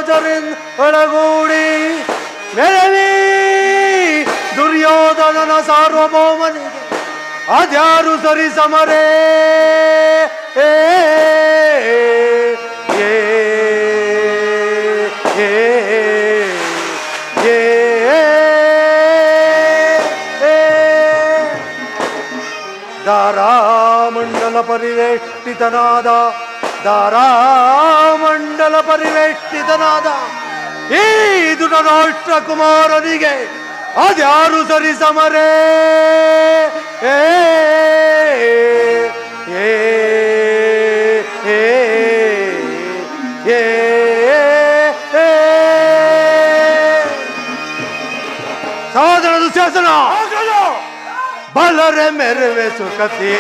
ಸಹಚರಿಂದ ಒಳಗೂಡಿ ಮೆರವಿ ದುರ್ಯೋಧನನ ಸಾರ್ವಭೌಮನಿಗೆ ಅದ್ಯಾರು ಸರಿ ಸಮರೇ ದಾರಾಮಂಡಲ ಪರಿವೇಷ್ಟಿತನಾದ ದಾರಾಮಂಡಲ ಪರಿವೇಷ್ಟಿತನಾದ ಈ ಧೃತರಾಷ್ಟ್ರ ಕುಮಾರನಿಗೆ ಅದ್ಯಾರು ಸರಿ ಸಮರೇ ಸಾಧನ ದುಶ್ಯಾಸನ ಬಲರೆ ಮೆರವೆ ಸುಖತಿ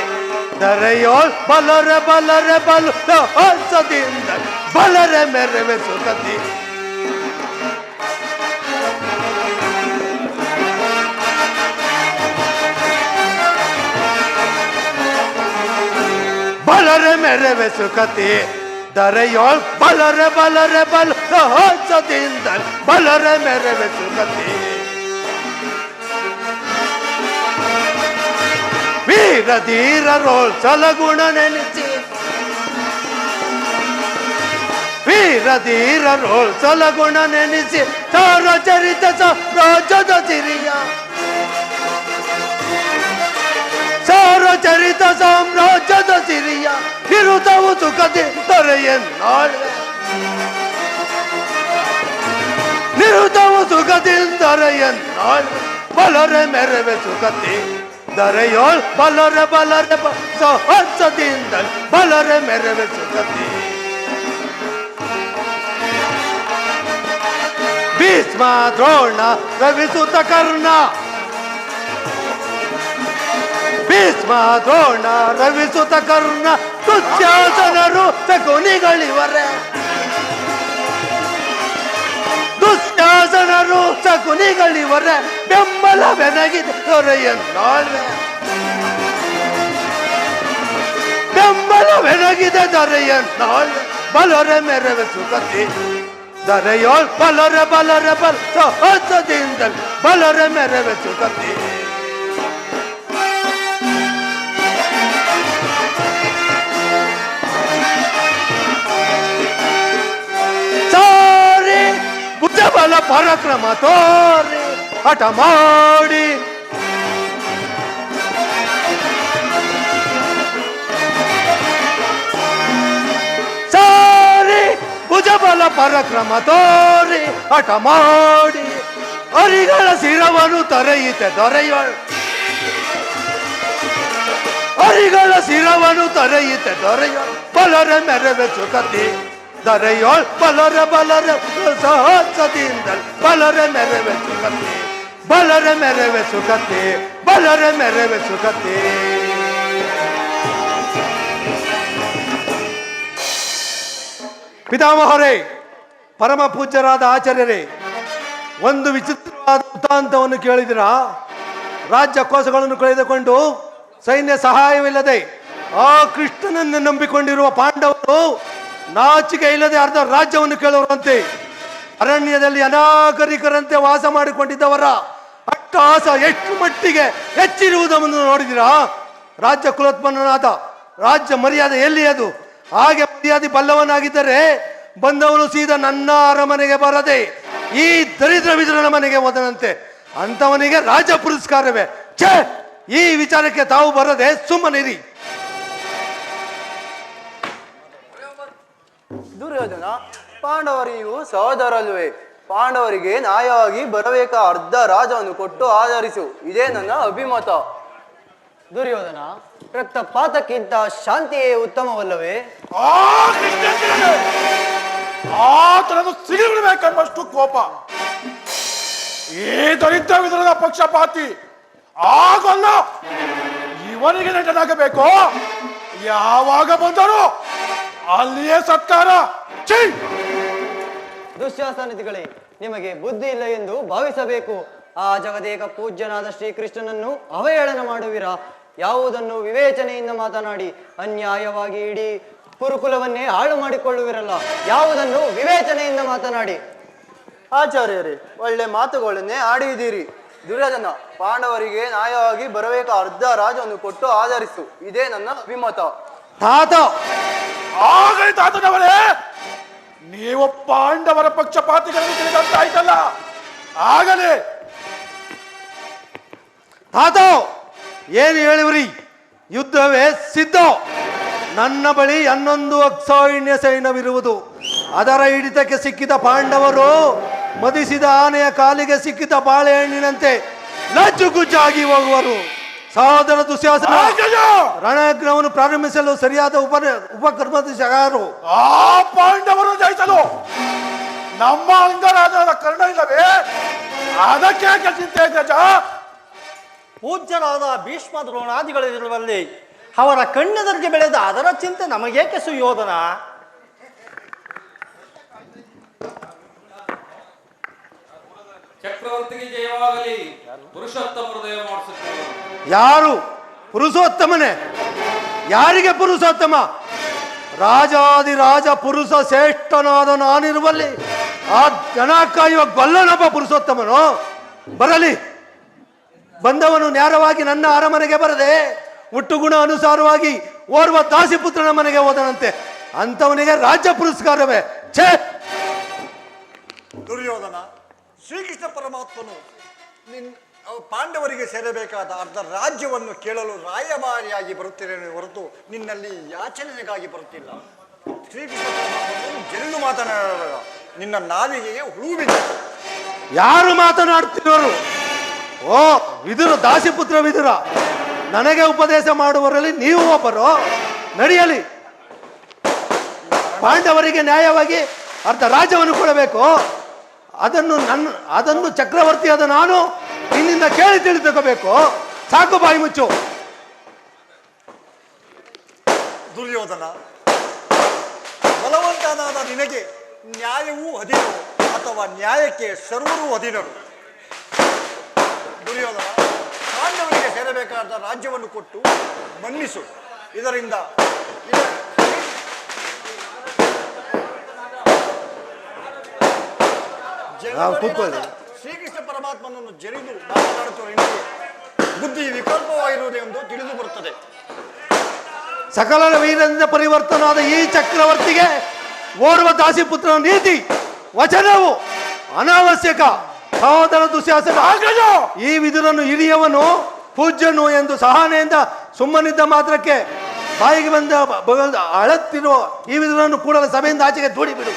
ದರೆಯೋಳ್ ಬಲರೆ ಬಲರೆ ಬಲ ಹಸದಿಂದ ಬಲರೆ ಮೆರವೆ ಸುಖತಿ ಬಲರೆ ಮೆರವೆ ಸುಖತಿ ದರೆಯೋಳ್ ಬಲರೆ ಬಲರೆ ಬಲ ಹಸದಿಂದ ಬಲರೆ ಮೆರವೆ ಸುಖತಿ ವೀರ ಧೀರರೋಳ್ ಸಲಗುಣ ನೆನೆಸಿ ವೀರ ಧೀರರೋಳ್ ಸಲಗುಣ ನೆನೆಸಿ ಸಾರ ಚರಿತ ಸಾಮ್ರಾಜ್ಯದ ಸಿರಿಯ ಸಾರ ಚರಿತ ಸಾಮ್ರಾಜ್ಯದ ಸಿರಿಯ ವಿರುದ್ಧವು ಸುಖದಿ ದೊರೆಯನ್ನಾಳ್ವೆ ನಿರುದ್ಧವು ಸುಖದಿ ದೊರೆಯನ್ನಾಳ್ವೆ ಬಲರೆ ಮೆರವೆ ಸುಖತಿ ದರೆಯೋಳ್ ಬಲರೆ ಬಲರೆ ಸಹಸದಿಂದ ಬಲರೆ ಮೆರವೆ ಸುಖತಿ ಭೀಷ್ಮ ದ್ರೋಣ ರವಿಸುತ ಕರ್ಣ ಭೀಷ್ಮ ದ್ರೋಣ ರವಿಸುತ ಕರ್ಣ ದುಶ್ಯಾಸನರು ಶಕುನಿಗಳಿವರೆ ದುಶ್ಯಾಸನರು ಶಕುನಿಗಳಿವರೆ ಬೆಂಬಲವೆನಗಿದೆ ದೊರೆಯನ್ನಾಳ್ವೆ ಬೆಂಬಲವೆನಗಿದೆ ದೊರೆಯನ್ನಾಳ್ವೆ ಬಲರೆ ಮೆರವೆ ಸುಖತಿ ದರೆಯೋಳ್ ಬಲರೆ ಬಲರೆ ಬಲ ಸಹಸದಿಂದ ಬಲರೆ ಮೆರವೆ ಸುಖತಿ ಸಾರಿ ಬಲ ಪರಾಕ್ರಮ ತೋರಿ ಹಠ ಮಾಡಿ ಸಾರಿ ಭುಜಬಲ ಪರಾಕ್ರಮ ತೋರಿ ಹಠ ಮಾಡಿ ಅರಿಗಳ ಶಿರವನ್ನು ತೊರೆಯಿತೆ ದೊರೆಯೋಳ್ ಅರಿಗಳ ಶಿರವನ್ನು ತೊರೆಯಿತೆ ದೊರೆಯೋಳ್ ಬಲರೆ ಮೆರವೆ ಸುಖತಿ ದರೆಯೋಳ್ ಬಲರೆ ಬಲರೆ ಸಹಸದಿಂದ ಬಲರೆ ಮೆರವೆ ಸುಖತಿ ಬಲರೆ ಮೆರವೆ ಸುಖತಿ ಬಲರೆ ಮೆರವೆ ಸುಖತಿ ಪಿತಾಮಹರೇ, ಪರಮ ಪೂಜ್ಯರಾದ ಆಚಾರ್ಯರೇ, ಒಂದು ವಿಚಿತ್ರವಾದ ವೃತ್ತಾಂತವನ್ನು ಕೇಳಿದಿರಾ? ರಾಜ್ಯ ಕೋಶಗಳನ್ನು ಕಳೆದುಕೊಂಡು ಸೈನ್ಯ ಸಹಾಯವಿಲ್ಲದೆ ಆ ಕೃಷ್ಣನನ್ನು ನಂಬಿಕೊಂಡಿರುವ ಪಾಂಡವರು ನಾಚಿಕೆ ಇಲ್ಲದೆ ಅರ್ಧ ರಾಜ್ಯವನ್ನು ಕೇಳುವರಂತೆ. ಅರಣ್ಯದಲ್ಲಿ ಅನಾಗರಿಕರಂತೆ ವಾಸ ಮಾಡಿಕೊಂಡಿದ್ದವರ ಅಟ್ಟಹಾಸ ಎಷ್ಟು ಮಟ್ಟಿಗೆ ಹೆಚ್ಚಿರುವುದನ್ನು ನೋಡಿದಿರಾ? ರಾಜ್ಯ ಕುಲೋತ್ಪನ್ನನಾದ ರಾಜ್ಯ ಮರ್ಯಾದೆ ಎಲ್ಲಿ ಅದು? ಹಾಗೆ ಮರ್ಯಾದೆ ಬಲ್ಲವನಾಗಿದ್ದರೆ ಬಂದವನು ಸೀದಾ ನನ್ನ ಅರಮನೆಗೆ ಬರದೆ ಈ ದರಿದ್ರ ವಿದುರನ ಮನೆಗೆ ಹೋದನಂತೆ. ಅಂತವನಿಗೆ ರಾಜ ಪುರಸ್ಕಾರವೇ? ಛೇ, ಈ ವಿಚಾರಕ್ಕೆ ತಾವು ಬರದೆ ಸುಮ್ಮನಿರಿ. ದುರ್ಯೋಧನ, ಪಾಂಡವರಿಗೂ ಸಹೋದರಲ್ವೇ? ಪಾಂಡವರಿಗೆ ನ್ಯಾಯವಾಗಿ ಬರಬೇಕಾ ಅರ್ಧ ರಾಜವನ್ನು ಕೊಟ್ಟು ಆಧರಿಸು, ಇದೇ ನನ್ನ ಅಭಿಮತ. ದುರ್ಯೋಧನ, ರಕ್ತಪಾತಕ್ಕಿಂತ ಶಾಂತಿಯೇ ಉತ್ತಮವಲ್ಲವೇ? ಆತನನ್ನು ಸಿಡಿಬಿಡಬೇಕೆಂಬಷ್ಟು ಕೋಪ. ಈ ದರಿದ್ರ ವಿದುರನ ಪಕ್ಷಪಾತಿ ಆಗಲ್ಲ. ಇವನಿಗೆ ನೆಟ್ಟನಾಗಬೇಕು. ಯಾವಾಗ ಬಂದರು ಅಲ್ಲಿಯೇ ಸತ್ಕಾರ. ದುಶ್ಯಾಸನಿಗಳೇ, ನಿಮಗೆ ಬುದ್ಧಿ ಇಲ್ಲ ಎಂದು ಭಾವಿಸಬೇಕು. ಆ ಜಗದೇಕ ಪೂಜ್ಯನಾದ ಶ್ರೀಕೃಷ್ಣನನ್ನು ಅವಹೇಳನ ಮಾಡುವಿರಾ? ಯಾವುದನ್ನು ವಿವೇಚನೆಯಿಂದ ಮಾತನಾಡಿ ಅನ್ಯಾಯವಾಗಿ ಇಡೀ ಕುರುಕುಲವನ್ನೇ ಹಾಳು ಮಾಡಿಕೊಳ್ಳುವಿರಲ್ಲ. ಯಾವುದನ್ನು ವಿವೇಚನೆಯಿಂದ ಮಾತನಾಡಿ. ಆಚಾರ್ಯರೇ, ಒಳ್ಳೆ ಮಾತುಗಳನ್ನೇ ಆಡಿದ್ದೀರಿ. ದುರ್ಯೋಧನ, ಪಾಂಡವರಿಗೆ ನ್ಯಾಯವಾಗಿ ಬರಬೇಕ ಅರ್ಧ ರಾಜವನ್ನು ಕೊಟ್ಟು ಆಧರಿಸು. ಇದೇ ನನ್ನ ಅಭಿಮತ. ತಾತ ಆಗಲಿ ತಾತನವರೇ, ನೀವು ಪಾಂಡವರ ಪಕ್ಷಪಾತಿಗಳನ್ನು ತಿಳಿದಂತಾಯ್ತಲ್ಲ. ಆಗಲೇ ತಾತ ಏನು ಹೇಳಿವ್ರಿ? ಯುದ್ಧವೇ ಸಿದ್ಧ. ನನ್ನ ಬಳಿ 11 ಅಕ್ಷೋಹಿಣ್ಯ ಸೈನ್ಯವಿರುವುದು. ಅದರ ಹಿಡಿತಕ್ಕೆ ಸಿಕ್ಕಿದ ಪಾಂಡವರು ಮದಿಸಿದ ಆನೆಯ ಕಾಲಿಗೆ ಸಿಕ್ಕಿದ ಬಾಳೆಹಣ್ಣಿನಂತೆ ಲಜ್ಜುಗುಜ್ಜಾಗಿ ಹೋಗುವರು. ಸಹೋದರ ದುಶ್ಯಾಸನ, ರಣಯಜ್ಞವನ್ನು ಪ್ರಾರಂಭಿಸಲು ಸರಿಯಾದ ಉಪಕ್ರಮದ ಯಾರು? ಆ ಪಾಂಡವರು ಜಯಿಸಲು ನಮ್ಮ ಅಂಗರಾಜನ ಕರ್ಣ ಇಲ್ಲವೇ? ಅದಕ್ಕೆ ಚಿಂತೆ ಗಜ. ಪೂಜ್ಯರಾದ ಭೀಷ್ಮ ದ್ರೋಣಾದಿಗಳಿರುವಲ್ಲಿ ಅವರ ಕಣ್ಣೆದುರಿಗೆ ಬೆಳೆದ ಅದರ ಚಿಂತೆ ನಮಗೇಕೆ ಸುಯೋಧನ? ಚಕ್ರವರ್ತಿಗೆ ಜಯವಾಗಲಿ. ಪುರುಷೋತ್ತಮ ಹೃದಯ ಮಾಡಿಸುತ್ತೇವೆ. ಯಾರು ಪುರುಷೋತ್ತಮನೇ? ಯಾರಿಗೆ ಪುರುಷೋತ್ತಮ? ರಾಜಾದಿರಾಜ ಪುರುಷ ಶ್ರೇಷ್ಠನಾದ ನಾನಿರುವಲ್ಲಿ ಆ ಜನ ಕಾಯುವ ಗೊಲ್ಲನೊಬ್ಬ ಪುರುಷೋತ್ತಮನು ಬರಲಿ. ಬಂದವನು ನೇರವಾಗಿ ನನ್ನ ಅರಮನೆಗೆ ಬರದೆ ಹುಟ್ಟುಗುಣ ಅನುಸಾರವಾಗಿ ಓರ್ವ ದಾಸಿಪುತ್ರನ ಮನೆಗೆ ಹೋದನಂತೆ. ಅಂತವನಿಗೆ ರಾಜ್ಯ ಪುರಸ್ಕಾರವೇ? ಛೇ! ದುರ್ಯೋಧನ, ಶ್ರೀಕೃಷ್ಣ ಪರಮಾತ್ಮನು ಪಾಂಡವರಿಗೆ ಸೇರಬೇಕಾದ ಅರ್ಧ ರಾಜ್ಯವನ್ನು ಕೇಳಲು ರಾಯಭಾರಿಯಾಗಿ ಬರುತ್ತಿರೇನೆ ಹೊರತು ನಿನ್ನಲ್ಲಿ ಯಾಚನೆಗಾಗಿ ಬರುತ್ತಿಲ್ಲ. ಶ್ರೀಕೃಷ್ಣ ಪರಮಾತ್ಮನು ಜರಿದು ಮಾತನಾಡಬೇಡ. ನಿನ್ನ ನಾಲಿಗೆಗೆ ಹುಳುವಿದೆ. ಯಾರು ಮಾತನಾಡ್ತಿರೋರು? ಓ ವಿದುರ, ದಾಸಿಪುತ್ರ ವಿದುರ. ನನಗೆ ಉಪದೇಶ ಮಾಡುವವರಲ್ಲಿ ನೀವು ಒಬ್ಬರು. ನಡೆಯಲಿ. ಪಾಂಡವರಿಗೆ ನ್ಯಾಯವಾಗಿ ಅರ್ಧ ರಾಜ್ಯವನ್ನು ಕೊಡಬೇಕು. ಅದನ್ನು ಚಕ್ರವರ್ತಿಯಾದ ನಾನು ನಿನ್ನಿಂದ ಕೇಳಿ ತಿಳಿದುಕೋಬೇಕು. ಸಾಕು, ಬಾಯಿ ಮುಚ್ಚು. ದುರ್ಯೋಧನ, ಬಲವಂತನಾದ ನಿನಗೆ ನ್ಯಾಯವೂ ಅಧೀನರು ಅಥವಾ ನ್ಯಾಯಕ್ಕೆ ಸರ್ವರೂ ಅಧೀನರು. ದುರ್ಯೋಧನ, ಪಾಂಡವರಿಗೆ ಸೇರಬೇಕಾದ ರಾಜ್ಯವನ್ನು ಕೊಟ್ಟು ಮನ್ನಿಸು. ಇದರಿಂದ ಕೂತ್ಕೊಳ್ಳಿ. ಶ್ರೀಕೃಷ್ಣ ಪರಮಾತ್ಮನನ್ನು ಜರಿದು ಮಾತನಾಡುತ್ತಿರುವ ನಿನಗೆ ಬುದ್ಧಿ ವಿಕಲ್ಪವಾಗಿರುವುದೆಂದು ತಿಳಿದು ಬರುತ್ತದೆ. ಸಕಲ ವೀರದಿಂದ ಪರಿವರ್ತನಾದ ಈ ಚಕ್ರವರ್ತಿಗೆ ಓರ್ವ ದಾಸಿಪುತ್ರನ ನೀತಿ ವಚನವು ಅನಾವಶ್ಯಕ. ಸಹೋದರ ದುಶ್ಯಾಸನ, ಈ ವಿದುರನು ಹಿರಿಯವನು ಪೂಜ್ಯನು ಎಂದು ಸಹನೆಯಿಂದ ಸುಮ್ಮನಿದ್ದ ಮಾತ್ರಕ್ಕೆ ಬಾಯಿಗೆ ಬಂದ ಅಳತ್ತಿರುವ ಈ ವಿದುರನ್ನು ಕೂಡಲೇ ಸಭೆಯಿಂದ ಆಚೆಗೆ ದೂಡಿ ಬಿಡು.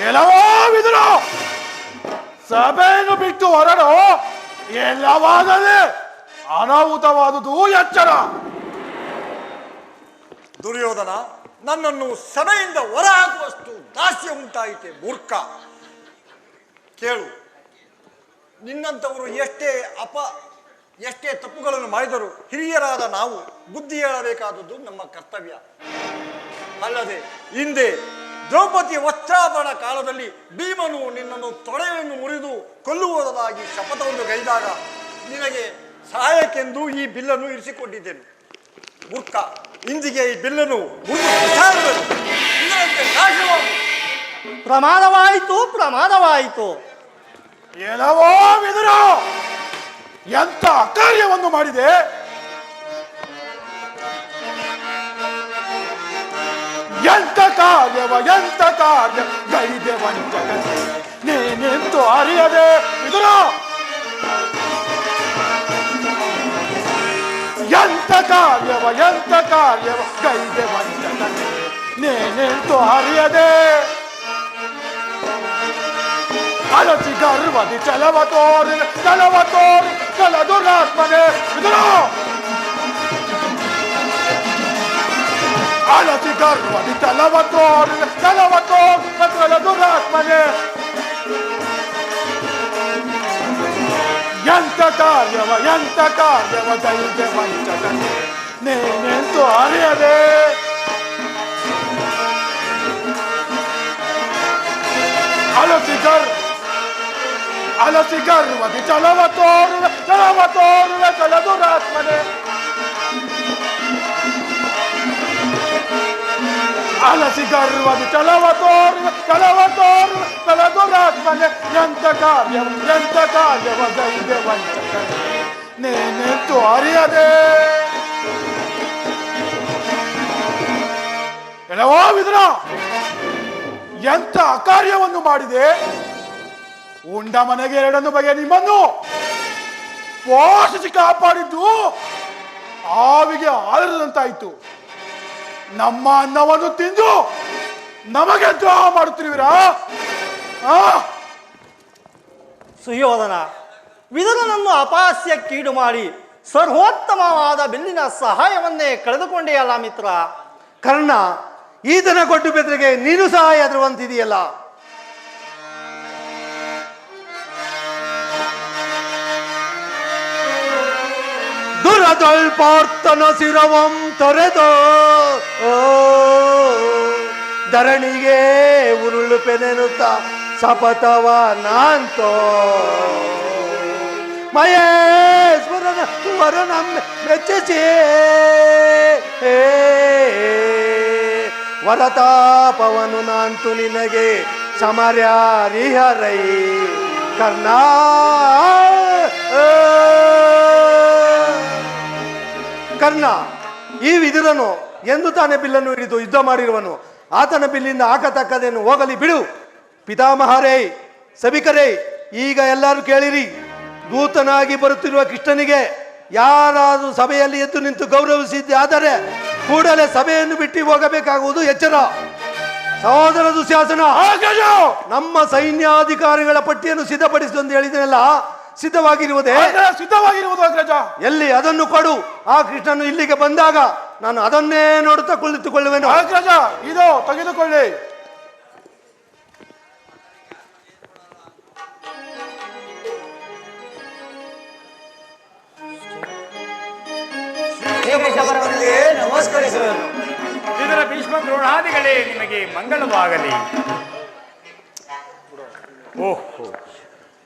ಎಲ್ಲವೋ ವಿದುರ, ಸಭೆಯನ್ನು ಬಿಟ್ಟು ಹೊರಡು. ಎಲ್ಲವಾದರೆ ಅನಾಹುತವಾದುದು ಎಚ್ಚರ. ದುರ್ಯೋಧನ, ನನ್ನನ್ನು ಸಭೆಯಿಂದ ಹೊರ ಹಾಕುವಷ್ಟು ದಾಸ್ಯ ಉಂಟಾಯಿತೆ ಮೂರ್ಖ. ಕೇಳು, ನಿನ್ನಂಥವರು ಎಷ್ಟೇ ತಪ್ಪುಗಳನ್ನು ಮಾಡಿದರೂ ಹಿರಿಯರಾದ ನಾವು ಬುದ್ಧಿ ಹೇಳಬೇಕಾದದ್ದು ನಮ್ಮ ಕರ್ತವ್ಯ. ಅಲ್ಲದೆ ಹಿಂದೆ ದ್ರೌಪದಿ ವಸ್ತ್ರಾಪರಣ ಕಾಲದಲ್ಲಿ ಭೀಮನು ನಿನ್ನನ್ನು ತೊಡೆಯನ್ನು ಮುರಿದು ಕೊಲ್ಲುವುದಾಗಿ ಶಪಥವನ್ನು ಗೈದಾಗ ನಿನಗೆ ಸಹಾಯಕ್ಕೆಂದು ಈ ಬಿಲ್ಲನ್ನು ಇರಿಸಿಕೊಂಡಿದ್ದೆನು. ಮೂರ್ಖ, ಇಂದಿಗೆ ಈ ಬಿಲ್ಲನ್ನು ಪ್ರಮಾದವಾಯಿತು. ಎಲ್ಲವೋ ವಿದುರ, ಎಂತ ಕಾರ್ಯವನ್ನು ಮಾಡಿದೆ? ಎಂತ ಕಾರ್ಯ ಗೈದೆ ವಂಚಕ ನೀನೆಂತು ಅರಿಯದೆ ವಿದುರ. ಎಂತ ಕಾರ್ಯವ ಗೈದೆ ವಂಚಕ ನೀನೆಂತು ಅರಿಯದೆ ಅಲಸಿ ಗರ್ವದಿ ಚಲವ ತೋರಿ ಕಲದುರಾತ್ಮನೆ ವಿದುರ. ಅಲಸಿ ಗರ್ವದಿ ಚಲವ ತೋರಿ ಕಲದುರಾತ್ಮನೆ. ಎಂತ ಕಾರ್ಯವ ಗೈದೆ ವಂಚಕ ನೀನೆಂತು ಅರಿಯದೆ ಅಲಸಿ ಗರ್ವದಿ ಚಲವ ತೋರುವೆ ಕಲದುರಾತ್ಮನೆ. ಅಲಸಿ ಗರ್ವದಿ ಚಲವ ತೋರುವ ಕಲದುರಾತ್ಮನೆ ಎಂತ ಕಾರ್ಯವ ಗೈದೆ ವಂಚಕನೆ ನೇನೆಂತು ಅರಿಯದೆ ಎಲ್ಲವೋ ವಿದುರ ಎಂತ ಅಕಾರ್ಯವನ್ನು ಮಾಡಿದೆ. ಉಂಡ ಮನೆಗೆ ಎರಡನ್ನು ಬಗೆ ನಿಮ್ಮನ್ನು ಪೋಷಿಸಿ ಕಾಪಾಡಿದ್ದು ಆವಿಗೆ ಆದರದಂತಾಯಿತು. ನಮ್ಮ ಅನ್ನವನ್ನು ತಿಂದು ನಮಗೆ ದ್ರೋಹ ಮಾಡುತ್ತಿರುವಿರಾ? ಸುಯೋಧನ, ವಿದುರನನ್ನು ಅಪಹಾಸ್ಯಕ್ಕೀಡು ಮಾಡಿ ಸರ್ವೋತ್ತಮವಾದ ಬಿಲ್ಲಿನ ಸಹಾಯವನ್ನೇ ಕಳೆದುಕೊಂಡೆಯಲ್ಲ ಮಿತ್ರ. ಕರ್ಣ, ಈತನ ಕೊಟ್ಟು ಬೆದರಿಗೆ ನೀನು ಸಹಾಯ ಎದುರುವಂತಿದೆಯಲ್ಲ. ದುರದೊಳ್ಪಾರ್ತನ ಶಿರವಂ ತೊರೆದೋ ಧರಣಿಗೆ ಉರುಳು ಪೆನೆನುತ್ತ ಶಪಥವ ನಾಂತೋ ಮಹೇಶ್ವರನ ವರನ ಮೆಚ್ಚಿಸಿ ವರತಾಪವನು ನಾಂತು ನಿನಗೆ ಸಮರ್ಯಾರಿಹರೈ ಕರ್ಣ. ಕರ್ಣ, ಈ ವಿದುರನು ಎಂದು ತಾನೇ ಬಿಲ್ಲನ್ನು ಹಿಡಿದು ಯುದ್ಧ ಮಾಡಿರುವನು. ಆತನ ಬಿಲ್ಲಿಂದ ಹಾಕತಕ್ಕದೇನು ಹೋಗಲಿ ಬಿಡು. ಪಿತಾಮಹರೇ, ಸಭಿಕರೇ, ಈಗ ಎಲ್ಲರೂ ಕೇಳಿರಿ. ದೂತನಾಗಿ ಬರುತ್ತಿರುವ ಕೃಷ್ಣನಿಗೆ ಯಾರಾದರೂ ಸಭೆಯಲ್ಲಿ ಎದ್ದು ನಿಂತು ಗೌರವಿಸಿದ್ದೆ ಆದರೆ ಕೂಡಲೇ ಸಭೆಯನ್ನು ಬಿಟ್ಟು ಹೋಗಬೇಕಾಗುವುದು ಎಚ್ಚರ. ಸಹೋದರ ದುಶ್ಯಾಸನ, ನಮ್ಮ ಸೈನ್ಯಾಧಿಕಾರಿಗಳ ಪಟ್ಟಿಯನ್ನು ಸಿದ್ಧಪಡಿಸು ಎಂದು ಹೇಳಿದನಲ್ಲ, ಸಿದ್ಧವಾಗಿರುವುದೇ? ಸಿದ್ಧವಾಗಿರುವುದು ಅಗ್ರಜ. ಎಲ್ಲಿ ಅದನ್ನು ಕೊಡು. ಆ ಕೃಷ್ಣನು ಇಲ್ಲಿಗೆ ಬಂದಾಗ ನಾನು ಅದನ್ನೇ ನೋಡುತ್ತಾ ಕುಳಿತುಕೊಳ್ಳುವೆನು. ಅಗ್ರಜ, ಇದು ತೆಗೆದುಕೊಳ್ಳಿ. ನಮಸ್ಕರಿಸುವೆನು. ಇದರ ಭೀಷ್ಮ ದ್ರೋಣಾದಿಗಳೇ ನಿಮಗೆ ಮಂಗಳವಾಗಲಿ. ಓಹೋ,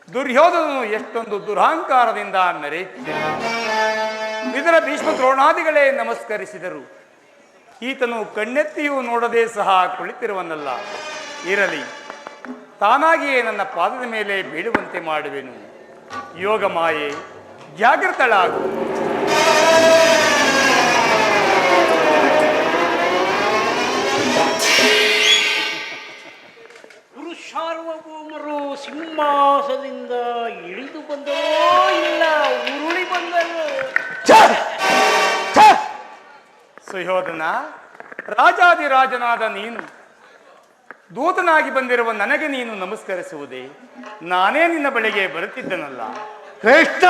ದುರ್ಯೋಧನನು ಎಷ್ಟೊಂದು ದುರಹಂಕಾರದಿಂದ ಮೆರೆಯುತ್ತಿದ್ದನು. ಇದರ ಭೀಷ್ಮ ದ್ರೋಣಾದಿಗಳೇ ನಮಸ್ಕರಿಸಿದರು. ಈತನು ಕಣ್ಣೆತ್ತಿಯೂ ನೋಡದೆ ಸಹ ಕುಳಿತಿರುವನಲ್ಲ. ಇರಲಿ, ತಾನಾಗಿಯೇ ನನ್ನ ಪಾದದ ಮೇಲೆ ಬೀಳುವಂತೆ ಮಾಡುವೆನು. ಯೋಗ ಮಾಯೆ, ಜಾಗೃತಳಾಗು. ಸಾರ್ವಭೌಮರು ಸಿಂಹಾಸದಿಂದ ಇಳಿದು ಬಂದರೋ ಇಲ್ಲ ಉರುಳಿ ಬಂದರು. ಸುಯೋಧನ, ರಾಜಾದಿರಾಜನಾದ ನೀನು ದೂತನಾಗಿ ಬಂದಿರುವ ನನಗೆ ನೀನು ನಮಸ್ಕರಿಸುವುದೇ? ನಾನೇ ನಿನ್ನ ಬಳಿಗೆ ಬರುತ್ತಿದ್ದನಲ್ಲ. ಕೃಷ್ಣ,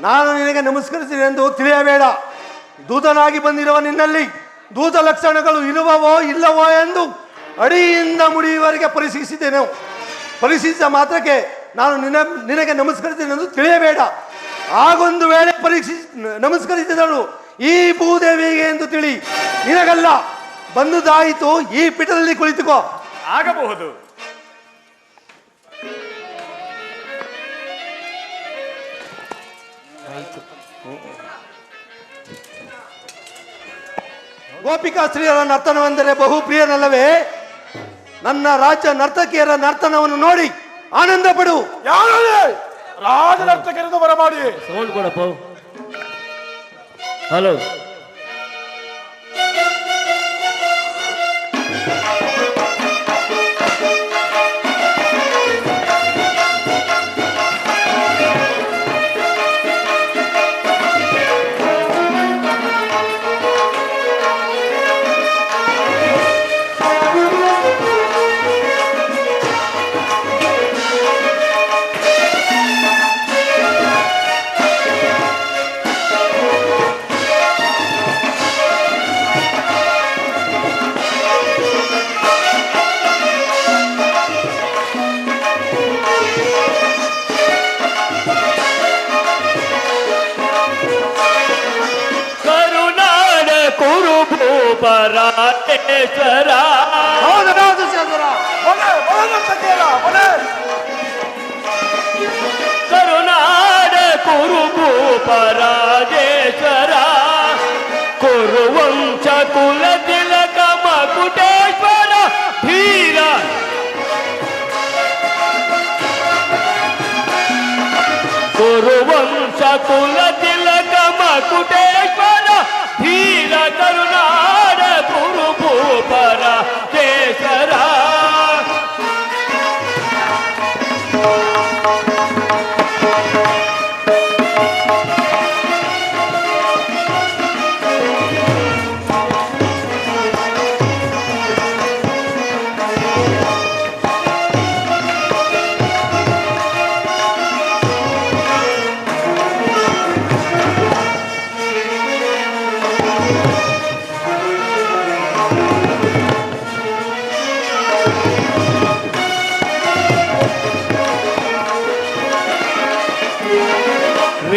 ನಾನು ನಿನಗೆ ನಮಸ್ಕರಿಸಿದೆ ಎಂದು ತಿಳಿಯಬೇಡ. ದೂತನಾಗಿ ಬಂದಿರುವ ನಿನ್ನಲ್ಲಿ ದೂತ ಲಕ್ಷಣಗಳು ಇರುವವೋ ಇಲ್ಲವೋ ಎಂದು ಅಡಿಯಿಂದ ಮುಡಿಯುವವರೆಗೆ ಪರಿಶೀಲಿಸಿದ್ದೇನೆ. ಪರಿಶೀಲಿಸಿದ ಮಾತ್ರಕ್ಕೆ ನಾನು ನಿನಗೆ ನಮಸ್ಕರಿಸಿದ್ದೇನೆ ಎಂದು ತಿಳಿಯಬೇಡ. ಆಗೊಂದು ವೇಳೆ ನಮಸ್ಕರಿಸಿದಳು ಈ ಭೂದೇವಿಗೆ ಎಂದು ತಿಳಿ. ನಿನಗಲ್ಲ, ಬಂದುದಾಯಿತು, ಈ ಪೀಠದಲ್ಲಿ ಕುಳಿತುಕೋ. ಆಗಬಹುದು. ಗೋಪಿಕಾ ಸ್ತ್ರೀಯರ ನರ್ತನವೆಂದರೆ ಬಹು ಪ್ರಿಯನಲ್ಲವೇ? ನನ್ನ ರಾಜ್ಯ ನರ್ತಕಿಯರ ನರ್ತನವನ್ನು ನೋಡಿ ಆನಂದ ಪಡು. ಯಾರೇ ರಾಜ ನರ್ತಕರನ್ನು ಬರಮಾಡಿ. ಸೌಂಡ್ ಕೊಡಪ್ಪ. ಹಲೋ, ಪರಾಟೇಶ್ವರ ಕರುನಾಡ ಕುರುಭೂಪರಾಜೇಶ್ವರ ಕುರುವಂಶ ಕುಲ ತಿಲಕ ಮಕು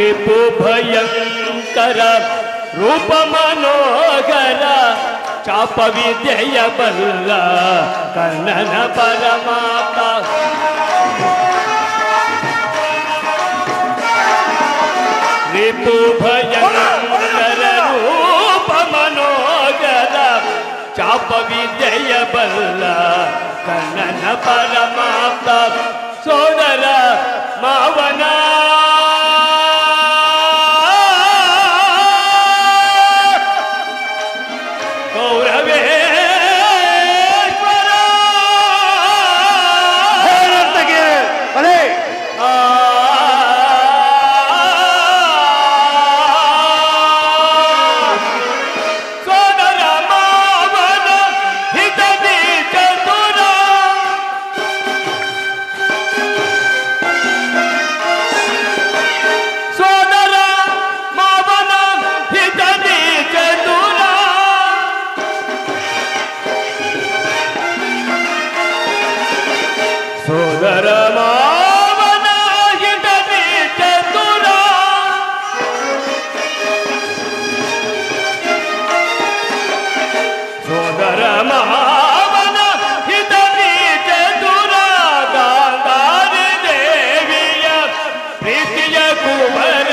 ರಿಪು ಭಯಂಕರ ರೂಪ ಮನೋಹರ ಚಾಪ ವಿದ್ಯೆಯ ಬಲ್ಲ ಕರ್ಣನ ಪರಮಾತ್ಮ ರಿಪು ಭಯಂಕರ ರೂಪ ಮನೋಹರ ಚಾಪ ವಿದ್ಯೆಯ ಬಲ್ಲ ಕರ್ಣನ ಪರಮಾತ್ಮ ಸೋದರ ಮಾವನ ಸೋದರ ಮಾವನ ಹಿತದಿ ಚತುರ ಸೋದರ ಮಾವನ ಹಿತದಿ ಚತುರ ಗಾಂಧಾರಿ ದೇವಿಯ ಪ್ರೀತಿಯ ಕುವರ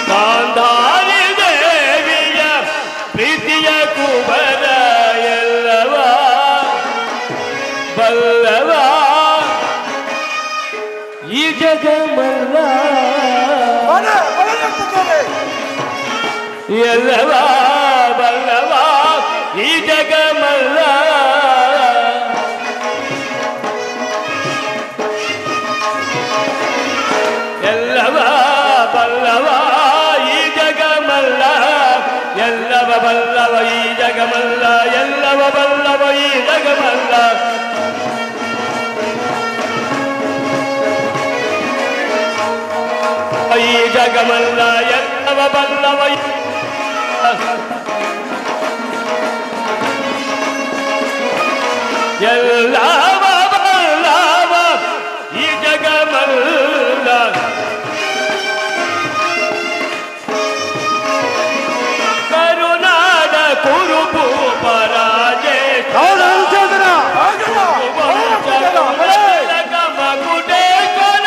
ಗಾಂಧಾರಿ ದೇವಿಯ ಪ್ರೀತಿಯ ಕುವರ ಬಲ್ಲವ ಈ ಜಗಮಲ್ಲ ಎಲ್ಲವ ಬಲ್ಲವ ಈ ಜಗಮಲ್ಲ ಎಲ್ಲವ ಬಲ್ಲವ ಈ ಜಗಮಲ್ಲ ಎಲ್ಲವ ಬಲ್ಲವ ಈ ಜಗಮಲ್ಲ ಎಲ್ಲವ ಬಲ್ಲವ ಈ ಜಗಮಲ್ಲ ಈ ಜಗಮಲ್ಲ ಎಲ್ಲವ ಬಲ್ಲವ ಎಲ್ಲವ ಬಲ್ಲವ ಈ ಜಗಮಲ್ಲ ಕರುನಾಡ ಕುರುಪು ಪರಾಜೆ ಮಗುಟೇಶ್ವರ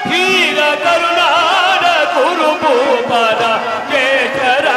ಹೀರ ಕರುನಾಡ ಕುರುಪು ಪರಾಜೇಶ್ವರ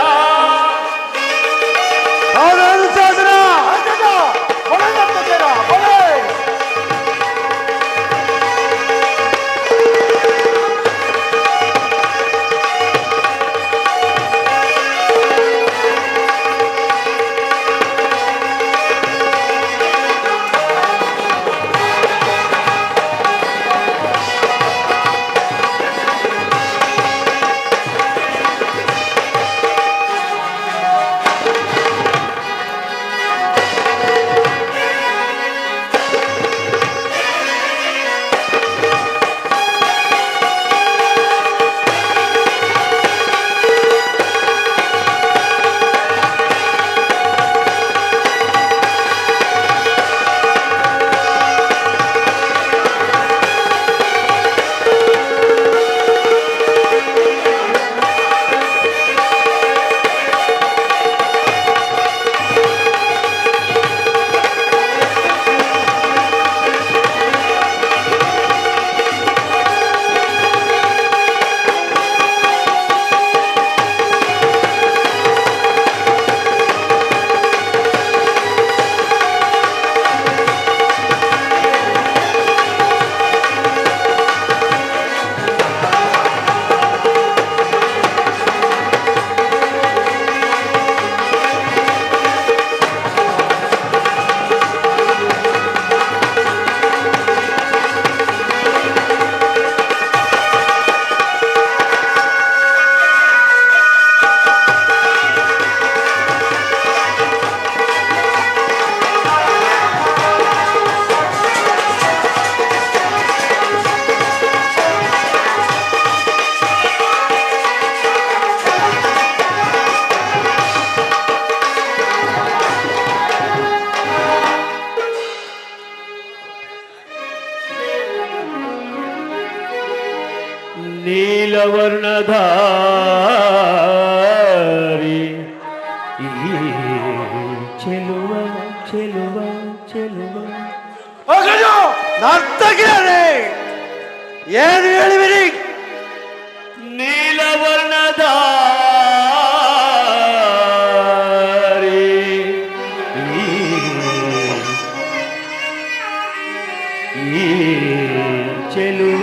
ವರ್ಣಧಾರಿ ಈ ಚೆಲುವ ಚೆಲುವ ಚೆಲುವ ನರ್ತಕಿಯರೇ ಏನು ಹೇಳಿವಿರಿ? ನೀಲವರ್ಣಧಾರಿ ಈ ಚೆಲುವ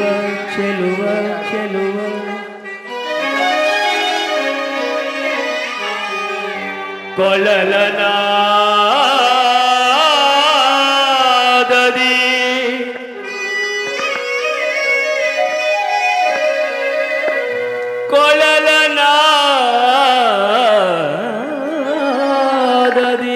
ಚೆಲುವ ಚೆಲುವ ಕೊಳಲನಾದದಿ ಕೊಳಲನಾದದಿ